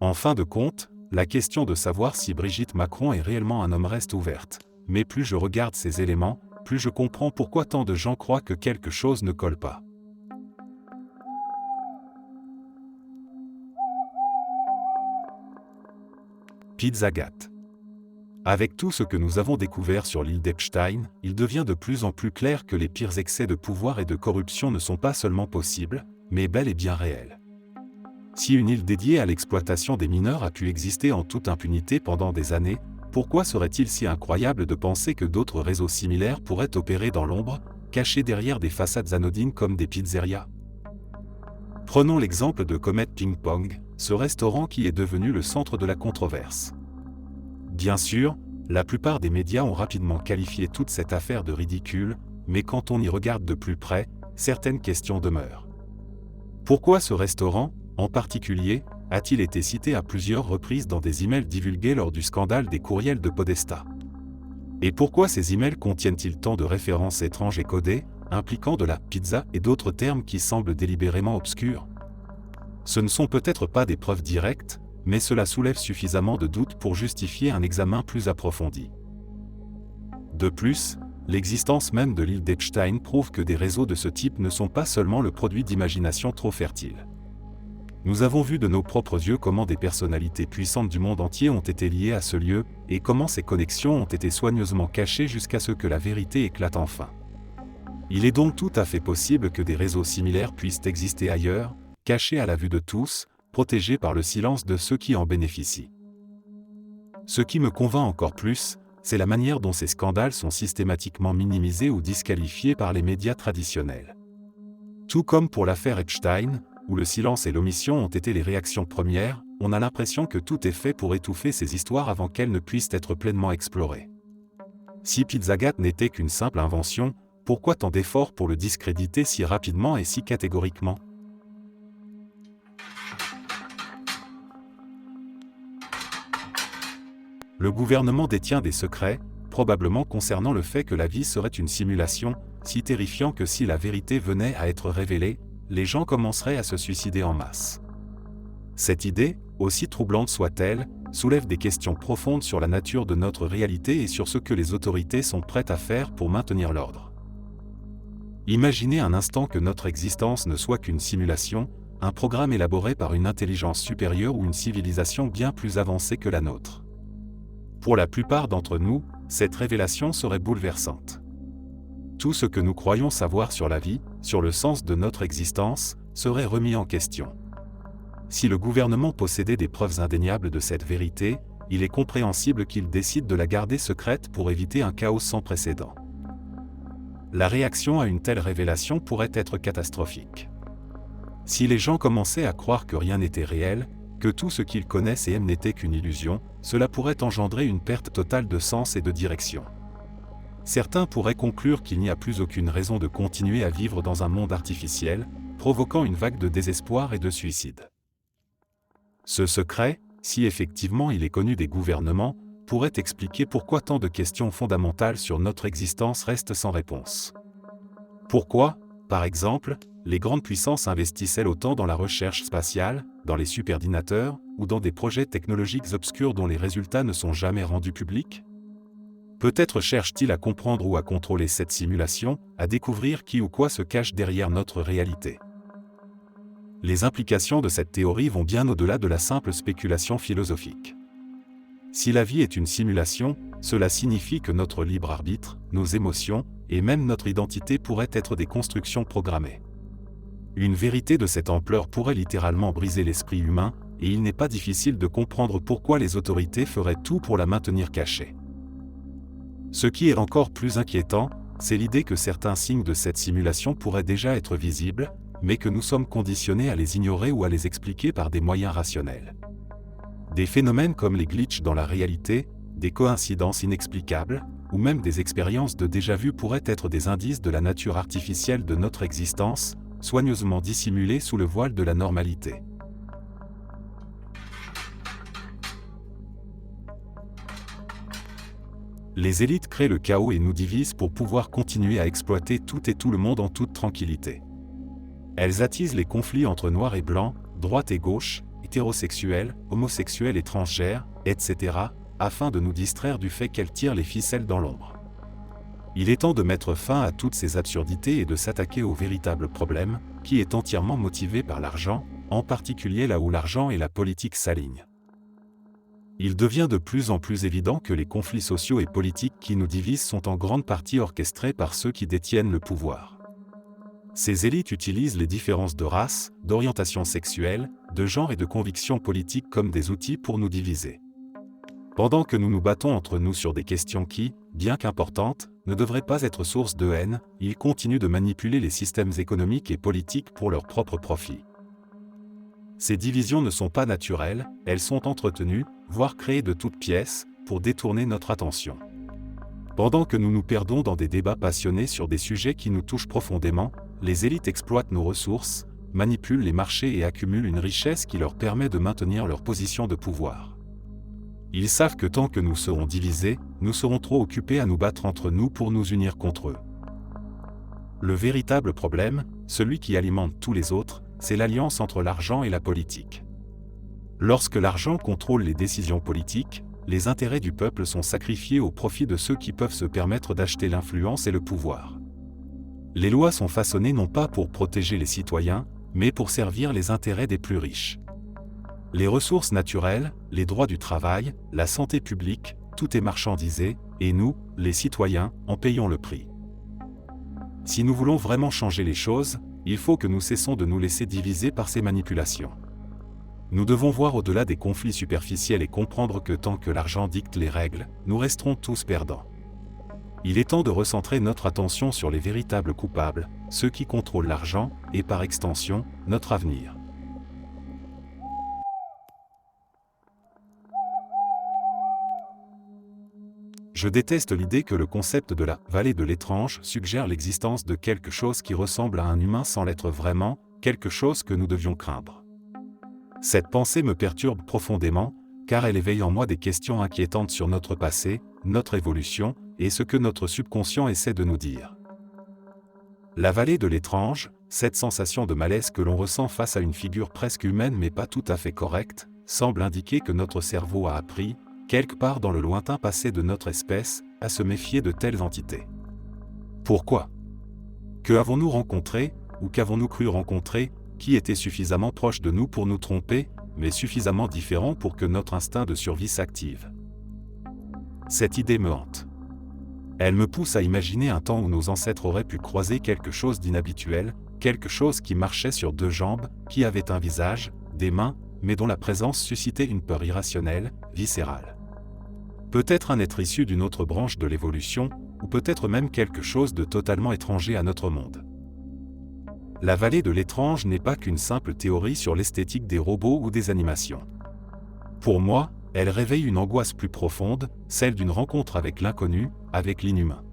S1: En fin de compte, la question de savoir si Brigitte Macron est réellement un homme reste ouverte. Mais plus je regarde ces éléments, plus je comprends pourquoi tant de gens croient que quelque chose ne colle pas. Pizzagate. Avec tout ce que nous avons découvert sur l'île d'Epstein, il devient de plus en plus clair que les pires excès de pouvoir et de corruption ne sont pas seulement possibles, mais bel et bien réels. Si une île dédiée à l'exploitation des mineurs a pu exister en toute impunité pendant des années, pourquoi serait-il si incroyable de penser que d'autres réseaux similaires pourraient opérer dans l'ombre, cachés derrière des façades anodines comme des pizzerias ? Prenons l'exemple de Comet Ping Pong, ce restaurant qui est devenu le centre de la controverse. Bien sûr, la plupart des médias ont rapidement qualifié toute cette affaire de ridicule, mais quand on y regarde de plus près, certaines questions demeurent. Pourquoi ce restaurant, en particulier, a-t-il été cité à plusieurs reprises dans des emails divulgués lors du scandale des courriels de Podesta? Et pourquoi ces emails contiennent-ils tant de références étranges et codées, impliquant de la pizza et d'autres termes qui semblent délibérément obscurs? Ce ne sont peut-être pas des preuves directes, mais cela soulève suffisamment de doutes pour justifier un examen plus approfondi. De plus, l'existence même de l'île d'Epstein prouve que des réseaux de ce type ne sont pas seulement le produit d'imagination trop fertile. Nous avons vu de nos propres yeux comment des personnalités puissantes du monde entier ont été liées à ce lieu, et comment ces connexions ont été soigneusement cachées jusqu'à ce que la vérité éclate enfin. Il est donc tout à fait possible que des réseaux similaires puissent exister ailleurs, cachés à la vue de tous, protégés par le silence de ceux qui en bénéficient. Ce qui me convainc encore plus, c'est la manière dont ces scandales sont systématiquement minimisés ou disqualifiés par les médias traditionnels. Tout comme pour l'affaire Epstein, où le silence et l'omission ont été les réactions premières, on a l'impression que tout est fait pour étouffer ces histoires avant qu'elles ne puissent être pleinement explorées. Si Pizzagate n'était qu'une simple invention, pourquoi tant d'efforts pour le discréditer si rapidement et si catégoriquement ? Le gouvernement détient des secrets, probablement concernant le fait que la vie serait une simulation, si terrifiant que si la vérité venait à être révélée, les gens commenceraient à se suicider en masse. Cette idée, aussi troublante soit-elle, soulève des questions profondes sur la nature de notre réalité et sur ce que les autorités sont prêtes à faire pour maintenir l'ordre. Imaginez un instant que notre existence ne soit qu'une simulation, un programme élaboré par une intelligence supérieure ou une civilisation bien plus avancée que la nôtre. Pour la plupart d'entre nous, cette révélation serait bouleversante. Tout ce que nous croyons savoir sur la vie, sur le sens de notre existence, serait remis en question. Si le gouvernement possédait des preuves indéniables de cette vérité, il est compréhensible qu'il décide de la garder secrète pour éviter un chaos sans précédent. La réaction à une telle révélation pourrait être catastrophique. Si les gens commençaient à croire que rien n'était réel, que tout ce qu'ils connaissent et aiment n'était qu'une illusion, cela pourrait engendrer une perte totale de sens et de direction. Certains pourraient conclure qu'il n'y a plus aucune raison de continuer à vivre dans un monde artificiel, provoquant une vague de désespoir et de suicide. Ce secret, si effectivement il est connu des gouvernements, pourrait expliquer pourquoi tant de questions fondamentales sur notre existence restent sans réponse. Pourquoi, par exemple, les grandes puissances investissent-elles autant dans la recherche spatiale, dans les superordinateurs, ou dans des projets technologiques obscurs dont les résultats ne sont jamais rendus publics? Peut-être cherchent-ils à comprendre ou à contrôler cette simulation, à découvrir qui ou quoi se cache derrière notre réalité. Les implications de cette théorie vont bien au-delà de la simple spéculation philosophique. Si la vie est une simulation, cela signifie que notre libre arbitre, nos émotions, et même notre identité pourraient être des constructions programmées. Une vérité de cette ampleur pourrait littéralement briser l'esprit humain, et il n'est pas difficile de comprendre pourquoi les autorités feraient tout pour la maintenir cachée. Ce qui est encore plus inquiétant, c'est l'idée que certains signes de cette simulation pourraient déjà être visibles, mais que nous sommes conditionnés à les ignorer ou à les expliquer par des moyens rationnels. Des phénomènes comme les glitches dans la réalité, des coïncidences inexplicables, ou même des expériences de déjà-vu pourraient être des indices de la nature artificielle de notre existence, soigneusement dissimulés sous le voile de la normalité. Les élites créent le chaos et nous divisent pour pouvoir continuer à exploiter tout et tout le monde en toute tranquillité. Elles attisent les conflits entre noirs et blancs, droite et gauche, hétérosexuels, homosexuels et transgenres, etc., afin de nous distraire du fait qu'elles tirent les ficelles dans l'ombre. Il est temps de mettre fin à toutes ces absurdités et de s'attaquer au véritable problème, qui est entièrement motivé par l'argent, en particulier là où l'argent et la politique s'alignent. Il devient de plus en plus évident que les conflits sociaux et politiques qui nous divisent sont en grande partie orchestrés par ceux qui détiennent le pouvoir. Ces élites utilisent les différences de race, d'orientation sexuelle, de genre et de convictions politiques comme des outils pour nous diviser. Pendant que nous nous battons entre nous sur des questions qui, bien qu'importantes, ne devraient pas être source de haine, ils continuent de manipuler les systèmes économiques et politiques pour leur propre profit. Ces divisions ne sont pas naturelles, elles sont entretenues, voire créées de toutes pièces, pour détourner notre attention. Pendant que nous nous perdons dans des débats passionnés sur des sujets qui nous touchent profondément, les élites exploitent nos ressources, manipulent les marchés et accumulent une richesse qui leur permet de maintenir leur position de pouvoir. Ils savent que tant que nous serons divisés, nous serons trop occupés à nous battre entre nous pour nous unir contre eux. Le véritable problème, celui qui alimente tous les autres, c'est l'alliance entre l'argent et la politique. Lorsque l'argent contrôle les décisions politiques, les intérêts du peuple sont sacrifiés au profit de ceux qui peuvent se permettre d'acheter l'influence et le pouvoir. Les lois sont façonnées non pas pour protéger les citoyens, mais pour servir les intérêts des plus riches. Les ressources naturelles, les droits du travail, la santé publique, tout est marchandisé, et nous, les citoyens, en payons le prix. Si nous voulons vraiment changer les choses, il faut que nous cessons de nous laisser diviser par ces manipulations. Nous devons voir au-delà des conflits superficiels et comprendre que tant que l'argent dicte les règles, nous resterons tous perdants. Il est temps de recentrer notre attention sur les véritables coupables, ceux qui contrôlent l'argent, et par extension, notre avenir. Je déteste l'idée que le concept de la « vallée de l'étrange » suggère l'existence de quelque chose qui ressemble à un humain sans l'être vraiment, quelque chose que nous devions craindre. Cette pensée me perturbe profondément, car elle éveille en moi des questions inquiétantes sur notre passé, notre évolution, et ce que notre subconscient essaie de nous dire. La vallée de l'étrange, cette sensation de malaise que l'on ressent face à une figure presque humaine mais pas tout à fait correcte, semble indiquer que notre cerveau a appris, quelque part dans le lointain passé de notre espèce, à se méfier de telles entités. Pourquoi ? Que avons-nous rencontré, ou qu'avons-nous cru rencontrer, qui était suffisamment proche de nous pour nous tromper, mais suffisamment différent pour que notre instinct de survie s'active ? Cette idée me hante. Elle me pousse à imaginer un temps où nos ancêtres auraient pu croiser quelque chose d'inhabituel, quelque chose qui marchait sur deux jambes, qui avait un visage, des mains, mais dont la présence suscitait une peur irrationnelle, viscérale. Peut-être un être issu d'une autre branche de l'évolution, ou peut-être même quelque chose de totalement étranger à notre monde. La vallée de l'étrange n'est pas qu'une simple théorie sur l'esthétique des robots ou des animations. Pour moi, elle réveille une angoisse plus profonde, celle d'une rencontre avec l'inconnu, avec l'inhumain.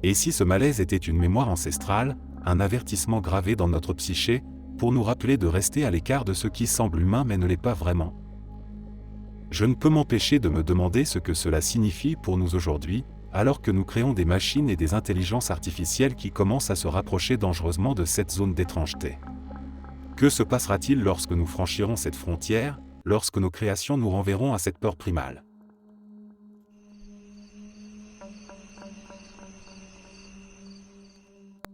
S1: Et si ce malaise était une mémoire ancestrale, un avertissement gravé dans notre psyché, pour nous rappeler de rester à l'écart de ce qui semble humain mais ne l'est pas vraiment? Je ne peux m'empêcher de me demander ce que cela signifie pour nous aujourd'hui, alors que nous créons des machines et des intelligences artificielles qui commencent à se rapprocher dangereusement de cette zone d'étrangeté. Que se passera-t-il lorsque nous franchirons cette frontière, lorsque nos créations nous renverront à cette peur primale?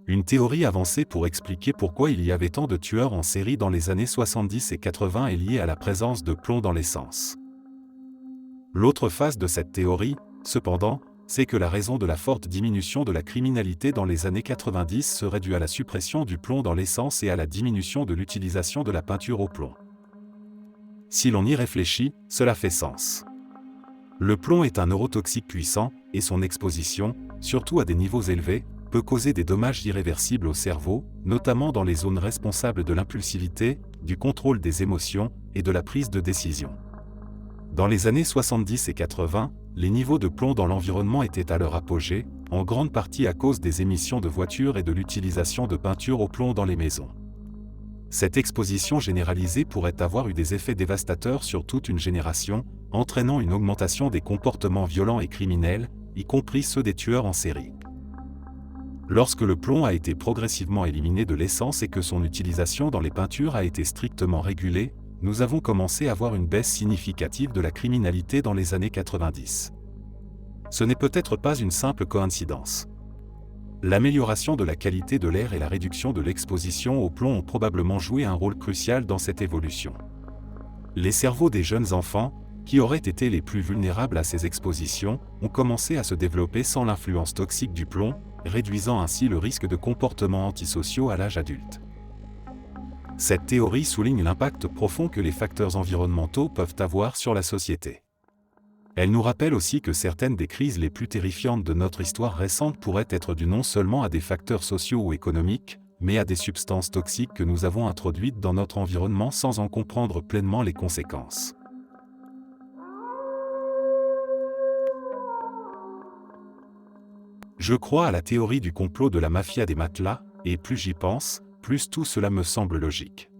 S1: Une théorie avancée pour expliquer pourquoi il y avait tant de tueurs en série dans les années 70 et 80 est liée à la présence de plomb dans l'essence. L'autre face de cette théorie, cependant, c'est que la raison de la forte diminution de la criminalité dans les années 90 serait due à la suppression du plomb dans l'essence et à la diminution de l'utilisation de la peinture au plomb. Si l'on y réfléchit, cela fait sens. Le plomb est un neurotoxique puissant, et son exposition, surtout à des niveaux élevés, peut causer des dommages irréversibles au cerveau, notamment dans les zones responsables de l'impulsivité, du contrôle des émotions et de la prise de décision. Dans les années 70 et 80, les niveaux de plomb dans l'environnement étaient à leur apogée, en grande partie à cause des émissions de voitures et de l'utilisation de peinture au plomb dans les maisons. Cette exposition généralisée pourrait avoir eu des effets dévastateurs sur toute une génération, entraînant une augmentation des comportements violents et criminels, y compris ceux des tueurs en série. Lorsque le plomb a été progressivement éliminé de l'essence et que son utilisation dans les peintures a été strictement régulée, nous avons commencé à voir une baisse significative de la criminalité dans les années 90. Ce n'est peut-être pas une simple coïncidence. L'amélioration de la qualité de l'air et la réduction de l'exposition au plomb ont probablement joué un rôle crucial dans cette évolution. Les cerveaux des jeunes enfants, qui auraient été les plus vulnérables à ces expositions, ont commencé à se développer sans l'influence toxique du plomb, réduisant ainsi le risque de comportements antisociaux à l'âge adulte. Cette théorie souligne l'impact profond que les facteurs environnementaux peuvent avoir sur la société. Elle nous rappelle aussi que certaines des crises les plus terrifiantes de notre histoire récente pourraient être dues non seulement à des facteurs sociaux ou économiques, mais à des substances toxiques que nous avons introduites dans notre environnement sans en comprendre pleinement les conséquences. Je crois à la théorie du complot de la mafia des matelas, et plus j'y pense, plus tout cela me semble logique.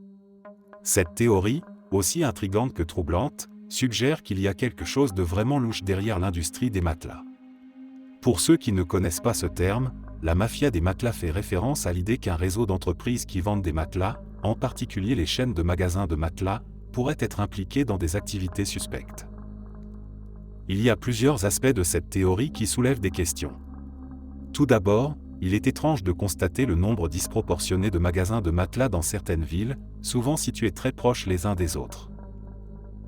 S1: Cette théorie, aussi intrigante que troublante, suggère qu'il y a quelque chose de vraiment louche derrière l'industrie des matelas. Pour ceux qui ne connaissent pas ce terme, la mafia des matelas fait référence à l'idée qu'un réseau d'entreprises qui vendent des matelas, en particulier les chaînes de magasins de matelas, pourrait être impliqué dans des activités suspectes. Il y a plusieurs aspects de cette théorie qui soulèvent des questions. Tout d'abord, il est étrange de constater le nombre disproportionné de magasins de matelas dans certaines villes, souvent situés très proches les uns des autres.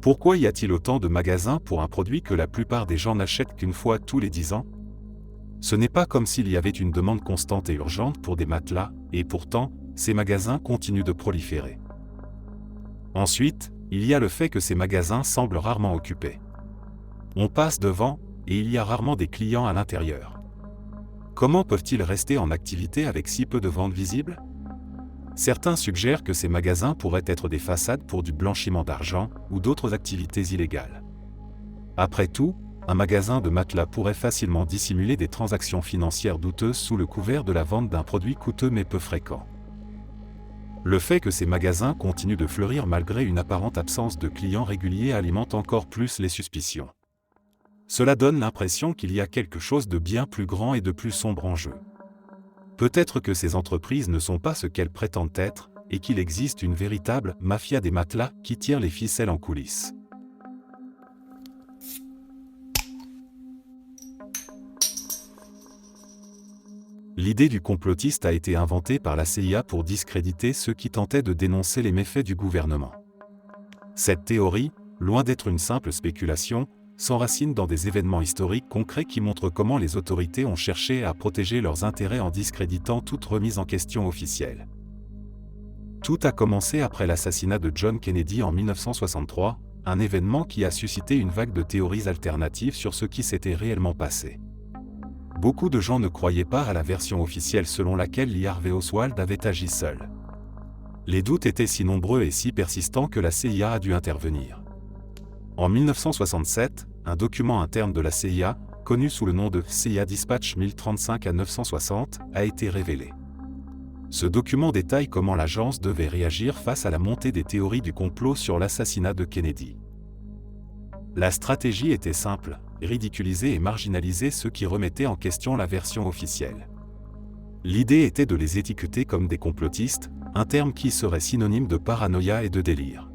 S1: Pourquoi y a-t-il autant de magasins pour un produit que la plupart des gens n'achètent qu'une fois tous les 10 ans? Ce n'est pas comme s'il y avait une demande constante et urgente pour des matelas, et pourtant, ces magasins continuent de proliférer. Ensuite, il y a le fait que ces magasins semblent rarement occupés. On passe devant, et il y a rarement des clients à l'intérieur. Comment peuvent-ils rester en activité avec si peu de ventes visibles? Certains suggèrent que ces magasins pourraient être des façades pour du blanchiment d'argent ou d'autres activités illégales. Après tout, un magasin de matelas pourrait facilement dissimuler des transactions financières douteuses sous le couvert de la vente d'un produit coûteux mais peu fréquent. Le fait que ces magasins continuent de fleurir malgré une apparente absence de clients réguliers alimente encore plus les suspicions. Cela donne l'impression qu'il y a quelque chose de bien plus grand et de plus sombre en jeu. Peut-être que ces entreprises ne sont pas ce qu'elles prétendent être, et qu'il existe une véritable « mafia des matelas » qui tire les ficelles en coulisses. L'idée du complotiste a été inventée par la CIA pour discréditer ceux qui tentaient de dénoncer les méfaits du gouvernement. Cette théorie, loin d'être une simple spéculation, s'enracine dans des événements historiques concrets qui montrent comment les autorités ont cherché à protéger leurs intérêts en discréditant toute remise en question officielle. Tout a commencé après l'assassinat de John Kennedy en 1963, un événement qui a suscité une vague de théories alternatives sur ce qui s'était réellement passé. Beaucoup de gens ne croyaient pas à la version officielle selon laquelle Lee Harvey Oswald avait agi seul. Les doutes étaient si nombreux et si persistants que la CIA a dû intervenir. En 1967, un document interne de la CIA, connu sous le nom de CIA Dispatch 1035 à 960, a été révélé. Ce document détaille comment l'agence devait réagir face à la montée des théories du complot sur l'assassinat de Kennedy. La stratégie était simple, ridiculiser et marginaliser ceux qui remettaient en question la version officielle. L'idée était de les étiqueter comme des complotistes, un terme qui serait synonyme de paranoïa et de délire.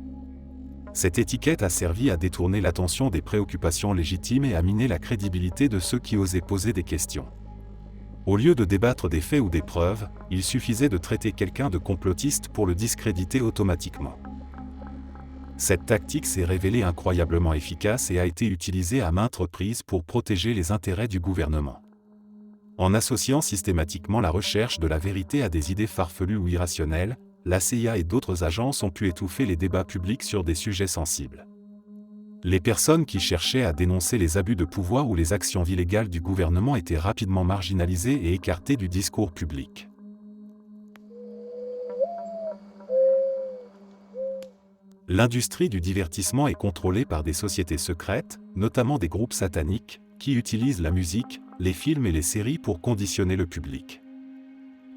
S1: Cette étiquette a servi à détourner l'attention des préoccupations légitimes et à miner la crédibilité de ceux qui osaient poser des questions. Au lieu de débattre des faits ou des preuves, il suffisait de traiter quelqu'un de complotiste pour le discréditer automatiquement. Cette tactique s'est révélée incroyablement efficace et a été utilisée à maintes reprises pour protéger les intérêts du gouvernement. En associant systématiquement la recherche de la vérité à des idées farfelues ou irrationnelles, la CIA et d'autres agences ont pu étouffer les débats publics sur des sujets sensibles. Les personnes qui cherchaient à dénoncer les abus de pouvoir ou les actions illégales du gouvernement étaient rapidement marginalisées et écartées du discours public. L'industrie du divertissement est contrôlée par des sociétés secrètes, notamment des groupes sataniques, qui utilisent la musique, les films et les séries pour conditionner le public.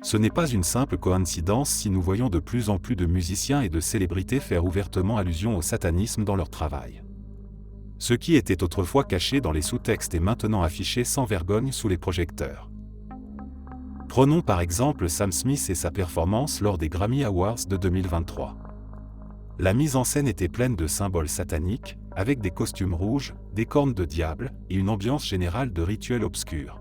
S1: Ce n'est pas une simple coïncidence si nous voyons de plus en plus de musiciens et de célébrités faire ouvertement allusion au satanisme dans leur travail. Ce qui était autrefois caché dans les sous-textes est maintenant affiché sans vergogne sous les projecteurs. Prenons par exemple Sam Smith et sa performance lors des Grammy Awards de 2023. La mise en scène était pleine de symboles sataniques, avec des costumes rouges, des cornes de diable et une ambiance générale de rituels obscurs.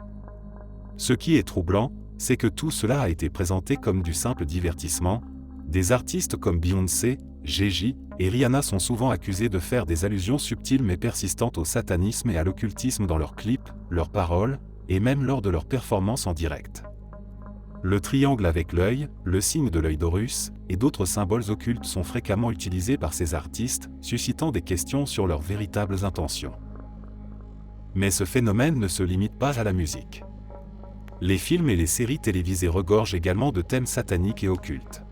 S1: Ce qui est troublant, c'est que tout cela a été présenté comme du simple divertissement. Des artistes comme Beyoncé, Jay-Z et Rihanna sont souvent accusés de faire des allusions subtiles mais persistantes au satanisme et à l'occultisme dans leurs clips, leurs paroles, et même lors de leurs performances en direct. Le triangle avec l'œil, le signe de l'œil d'Horus, et d'autres symboles occultes sont fréquemment utilisés par ces artistes, suscitant des questions sur leurs véritables intentions. Mais ce phénomène ne se limite pas à la musique. Les films et les séries télévisées regorgent également de thèmes sataniques et occultes.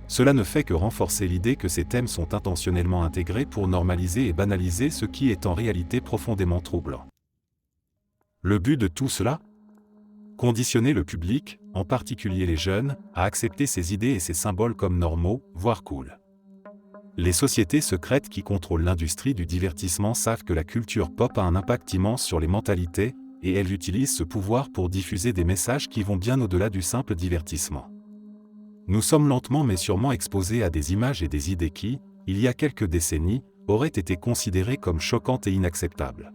S1: Cela ne fait que renforcer l'idée que ces thèmes sont intentionnellement intégrés pour normaliser et banaliser ce qui est en réalité profondément troublant. Le but de tout cela ? Conditionner le public, en particulier les jeunes, à accepter ces idées et ces symboles comme normaux, voire cool. Les sociétés secrètes qui contrôlent l'industrie du divertissement savent que la culture pop a un impact immense sur les mentalités, et elles utilisent ce pouvoir pour diffuser des messages qui vont bien au-delà du simple divertissement. Nous sommes lentement mais sûrement exposés à des images et des idées qui, il y a quelques décennies, auraient été considérées comme choquantes et inacceptables.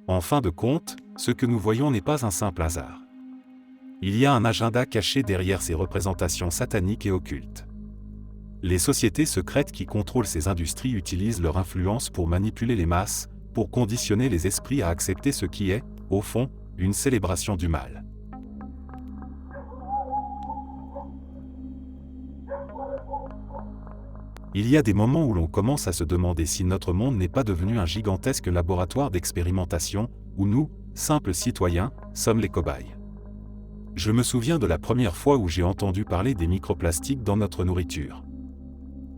S1: En fin de compte, ce que nous voyons n'est pas un simple hasard. Il y a un agenda caché derrière ces représentations sataniques et occultes. Les sociétés secrètes qui contrôlent ces industries utilisent leur influence pour manipuler les masses, pour conditionner les esprits à accepter ce qui est, au fond, une célébration du mal. Il y a des moments où l'on commence à se demander si notre monde n'est pas devenu un gigantesque laboratoire d'expérimentation, où nous, simples citoyens, sommes les cobayes. Je me souviens de la première fois où j'ai entendu parler des microplastiques dans notre nourriture.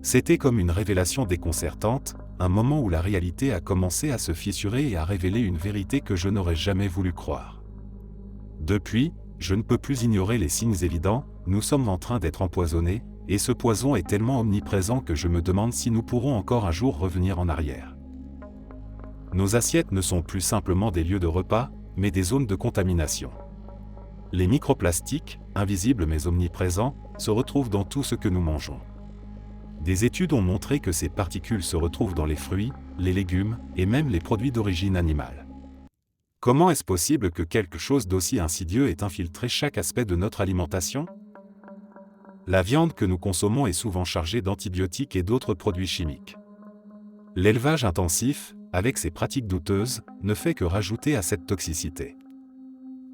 S1: C'était comme une révélation déconcertante, un moment où la réalité a commencé à se fissurer et à révéler une vérité que je n'aurais jamais voulu croire. Depuis, je ne peux plus ignorer les signes évidents, nous sommes en train d'être empoisonnés, et ce poison est tellement omniprésent que je me demande si nous pourrons encore un jour revenir en arrière. Nos assiettes ne sont plus simplement des lieux de repas, mais des zones de contamination. Les microplastiques, invisibles mais omniprésents, se retrouvent dans tout ce que nous mangeons. Des études ont montré que ces particules se retrouvent dans les fruits, les légumes et même les produits d'origine animale. Comment est-ce possible que quelque chose d'aussi insidieux ait infiltré chaque aspect de notre alimentation ? La viande que nous consommons est souvent chargée d'antibiotiques et d'autres produits chimiques. L'élevage intensif, avec ses pratiques douteuses, ne fait que rajouter à cette toxicité.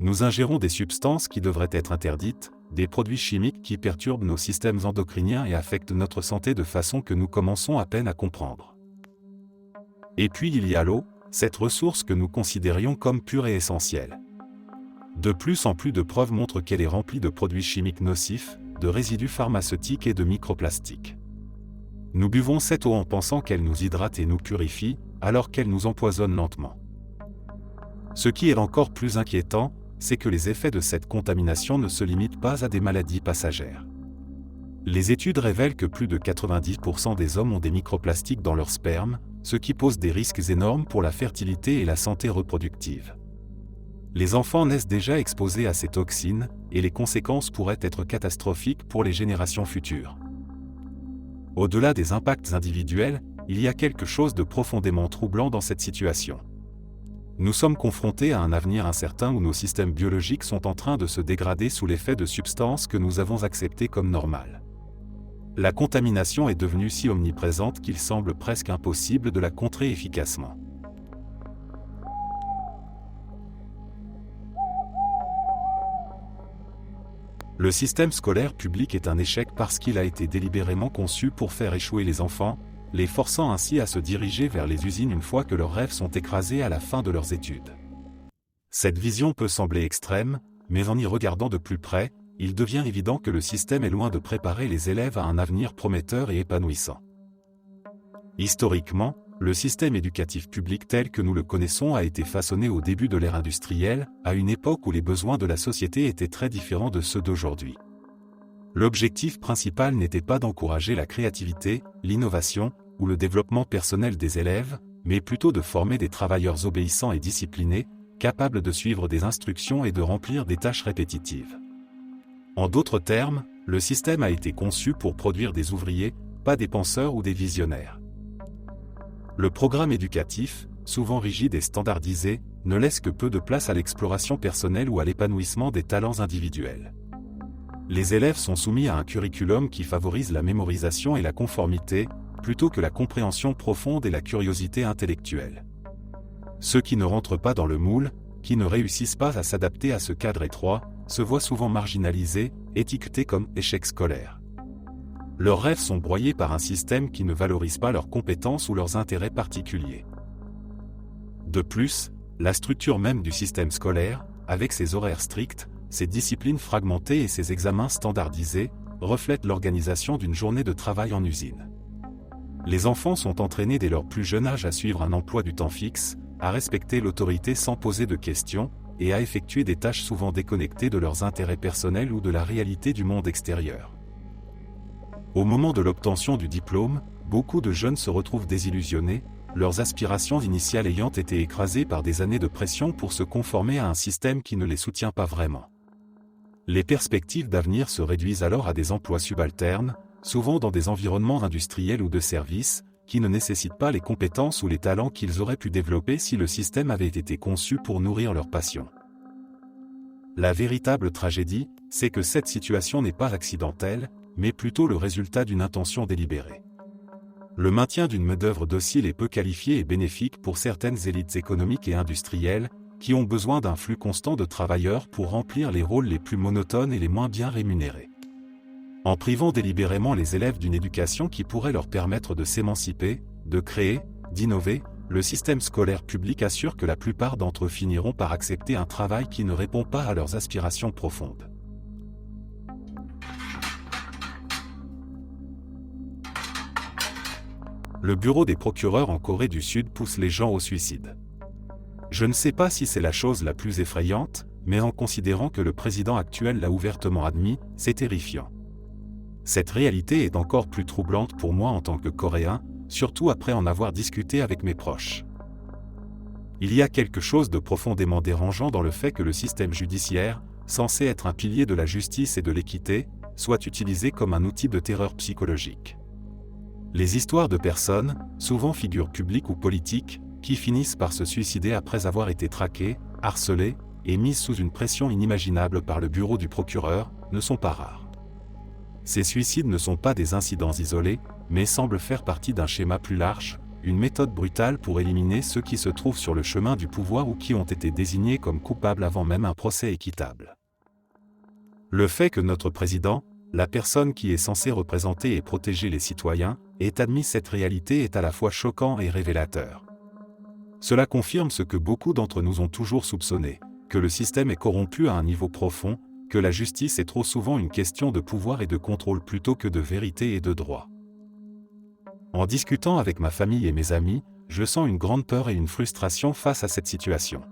S1: Nous ingérons des substances qui devraient être interdites, des produits chimiques qui perturbent nos systèmes endocriniens et affectent notre santé de façon que nous commençons à peine à comprendre. Et puis il y a l'eau, cette ressource que nous considérions comme pure et essentielle. De plus en plus de preuves montrent qu'elle est remplie de produits chimiques nocifs, de résidus pharmaceutiques et de microplastiques. Nous buvons cette eau en pensant qu'elle nous hydrate et nous purifie, alors qu'elle nous empoisonne lentement. Ce qui est encore plus inquiétant, c'est que les effets de cette contamination ne se limitent pas à des maladies passagères. Les études révèlent que plus de 90% des hommes ont des microplastiques dans leur sperme, ce qui pose des risques énormes pour la fertilité et la santé reproductive. Les enfants naissent déjà exposés à ces toxines, et les conséquences pourraient être catastrophiques pour les générations futures. Au-delà des impacts individuels, il y a quelque chose de profondément troublant dans cette situation. Nous sommes confrontés à un avenir incertain où nos systèmes biologiques sont en train de se dégrader sous l'effet de substances que nous avons acceptées comme normales. La contamination est devenue si omniprésente qu'il semble presque impossible de la contrer efficacement. Le système scolaire public est un échec parce qu'il a été délibérément conçu pour faire échouer les enfants, les forçant ainsi à se diriger vers les usines une fois que leurs rêves sont écrasés à la fin de leurs études. Cette vision peut sembler extrême, mais en y regardant de plus près, il devient évident que le système est loin de préparer les élèves à un avenir prometteur et épanouissant. Historiquement, le système éducatif public tel que nous le connaissons a été façonné au début de l'ère industrielle, à une époque où les besoins de la société étaient très différents de ceux d'aujourd'hui. L'objectif principal n'était pas d'encourager la créativité, l'innovation, ou le développement personnel des élèves, mais plutôt de former des travailleurs obéissants et disciplinés, capables de suivre des instructions et de remplir des tâches répétitives. En d'autres termes, le système a été conçu pour produire des ouvriers, pas des penseurs ou des visionnaires. Le programme éducatif, souvent rigide et standardisé, ne laisse que peu de place à l'exploration personnelle ou à l'épanouissement des talents individuels. Les élèves sont soumis à un curriculum qui favorise la mémorisation et la conformité, plutôt que la compréhension profonde et la curiosité intellectuelle. Ceux qui ne rentrent pas dans le moule, qui ne réussissent pas à s'adapter à ce cadre étroit, se voient souvent marginalisés, étiquetés comme échecs scolaires. Leurs rêves sont broyés par un système qui ne valorise pas leurs compétences ou leurs intérêts particuliers. De plus, la structure même du système scolaire, avec ses horaires stricts, ses disciplines fragmentées et ses examens standardisés, reflète l'organisation d'une journée de travail en usine. Les enfants sont entraînés dès leur plus jeune âge à suivre un emploi du temps fixe, à respecter l'autorité sans poser de questions, et à effectuer des tâches souvent déconnectées de leurs intérêts personnels ou de la réalité du monde extérieur. Au moment de l'obtention du diplôme, beaucoup de jeunes se retrouvent désillusionnés, leurs aspirations initiales ayant été écrasées par des années de pression pour se conformer à un système qui ne les soutient pas vraiment. Les perspectives d'avenir se réduisent alors à des emplois subalternes, souvent dans des environnements industriels ou de services, qui ne nécessitent pas les compétences ou les talents qu'ils auraient pu développer si le système avait été conçu pour nourrir leur passion. La véritable tragédie, c'est que cette situation n'est pas accidentelle, mais plutôt le résultat d'une intention délibérée. Le maintien d'une main-d'œuvre docile et peu qualifiée est bénéfique pour certaines élites économiques et industrielles, qui ont besoin d'un flux constant de travailleurs pour remplir les rôles les plus monotones et les moins bien rémunérés. En privant délibérément les élèves d'une éducation qui pourrait leur permettre de s'émanciper, de créer, d'innover, le système scolaire public assure que la plupart d'entre eux finiront par accepter un travail qui ne répond pas à leurs aspirations profondes. Le bureau des procureurs en Corée du Sud pousse les gens au suicide. Je ne sais pas si c'est la chose la plus effrayante, mais en considérant que le président actuel l'a ouvertement admis, c'est terrifiant. Cette réalité est encore plus troublante pour moi en tant que Coréen, surtout après en avoir discuté avec mes proches. Il y a quelque chose de profondément dérangeant dans le fait que le système judiciaire, censé être un pilier de la justice et de l'équité, soit utilisé comme un outil de terreur psychologique. Les histoires de personnes, souvent figures publiques ou politiques, qui finissent par se suicider après avoir été traquées, harcelées, et mises sous une pression inimaginable par le bureau du procureur, ne sont pas rares. Ces suicides ne sont pas des incidents isolés, mais semblent faire partie d'un schéma plus large, une méthode brutale pour éliminer ceux qui se trouvent sur le chemin du pouvoir ou qui ont été désignés comme coupables avant même un procès équitable. Le fait que notre président, la personne qui est censée représenter et protéger les citoyens, ait admis cette réalité est à la fois choquant et révélateur. Cela confirme ce que beaucoup d'entre nous ont toujours soupçonné, que le système est corrompu à un niveau profond, que la justice est trop souvent une question de pouvoir et de contrôle plutôt que de vérité et de droit. En discutant avec ma famille et mes amis, je sens une grande peur et une frustration face à cette situation.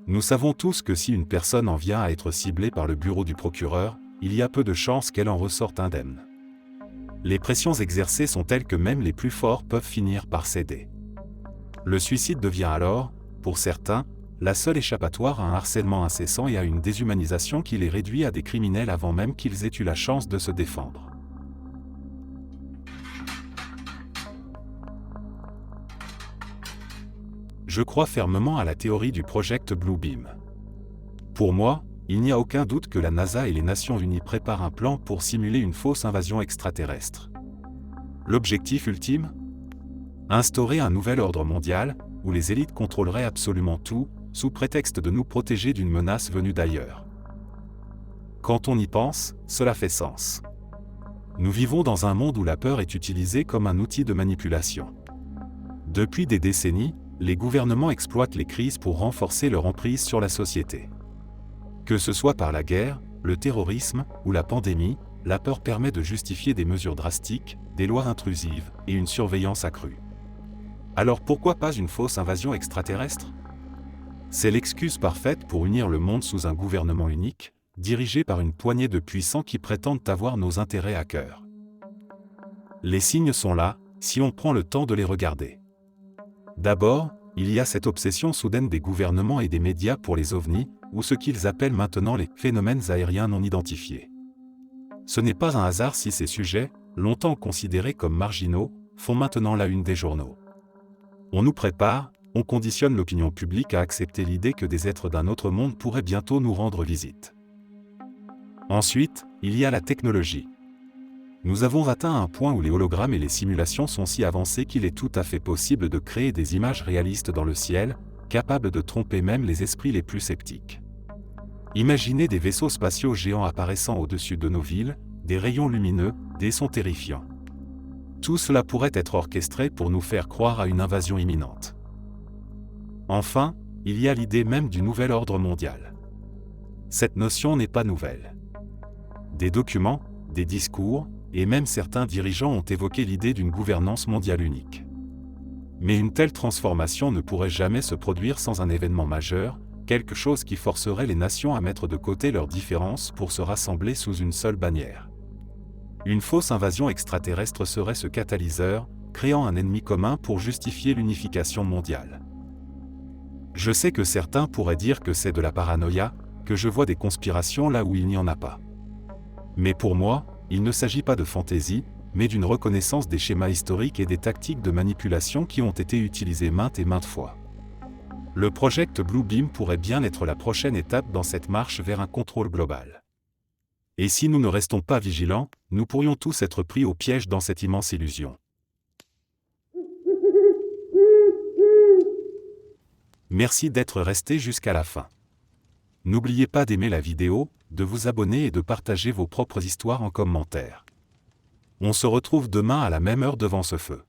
S1: Nous savons tous que si une personne en vient à être ciblée par le bureau du procureur, il y a peu de chances qu'elle en ressorte indemne. Les pressions exercées sont telles que même les plus forts peuvent finir par céder. Le suicide devient alors, pour certains, la seule échappatoire à un harcèlement incessant et à une déshumanisation qui les réduit à des criminels avant même qu'ils aient eu la chance de se défendre. Je crois fermement à la théorie du Project Bluebeam. Pour moi, il n'y a aucun doute que la NASA et les Nations Unies préparent un plan pour simuler une fausse invasion extraterrestre. L'objectif ultime ? Instaurer un nouvel ordre mondial, où les élites contrôleraient absolument tout, sous prétexte de nous protéger d'une menace venue d'ailleurs. Quand on y pense, cela fait sens. Nous vivons dans un monde où la peur est utilisée comme un outil de manipulation. Depuis des décennies, les gouvernements exploitent les crises pour renforcer leur emprise sur la société. Que ce soit par la guerre, le terrorisme ou la pandémie, la peur permet de justifier des mesures drastiques, des lois intrusives et une surveillance accrue. Alors pourquoi pas une fausse invasion extraterrestre ? C'est l'excuse parfaite pour unir le monde sous un gouvernement unique, dirigé par une poignée de puissants qui prétendent avoir nos intérêts à cœur. Les signes sont là, si on prend le temps de les regarder. D'abord, il y a cette obsession soudaine des gouvernements et des médias pour les ovnis, ou ce qu'ils appellent maintenant les phénomènes aériens non identifiés. Ce n'est pas un hasard si ces sujets, longtemps considérés comme marginaux, font maintenant la une des journaux. On nous prépare, on conditionne l'opinion publique à accepter l'idée que des êtres d'un autre monde pourraient bientôt nous rendre visite. Ensuite, il y a la technologie. Nous avons atteint un point où les hologrammes et les simulations sont si avancés qu'il est tout à fait possible de créer des images réalistes dans le ciel, capables de tromper même les esprits les plus sceptiques. Imaginez des vaisseaux spatiaux géants apparaissant au-dessus de nos villes, des rayons lumineux, des sons terrifiants. Tout cela pourrait être orchestré pour nous faire croire à une invasion imminente. Enfin, il y a l'idée même du nouvel ordre mondial. Cette notion n'est pas nouvelle. Des documents, des discours, et même certains dirigeants ont évoqué l'idée d'une gouvernance mondiale unique. Mais une telle transformation ne pourrait jamais se produire sans un événement majeur, quelque chose qui forcerait les nations à mettre de côté leurs différences pour se rassembler sous une seule bannière. Une fausse invasion extraterrestre serait ce catalyseur, créant un ennemi commun pour justifier l'unification mondiale. Je sais que certains pourraient dire que c'est de la paranoïa, que je vois des conspirations là où il n'y en a pas. Mais pour moi, il ne s'agit pas de fantaisie, mais d'une reconnaissance des schémas historiques et des tactiques de manipulation qui ont été utilisées maintes et maintes fois. Le Project Bluebeam pourrait bien être la prochaine étape dans cette marche vers un contrôle global. Et si nous ne restons pas vigilants, nous pourrions tous être pris au piège dans cette immense illusion. Merci d'être resté jusqu'à la fin. N'oubliez pas d'aimer la vidéo, de vous abonner et de partager vos propres histoires en commentaire. On se retrouve demain à la même heure devant ce feu.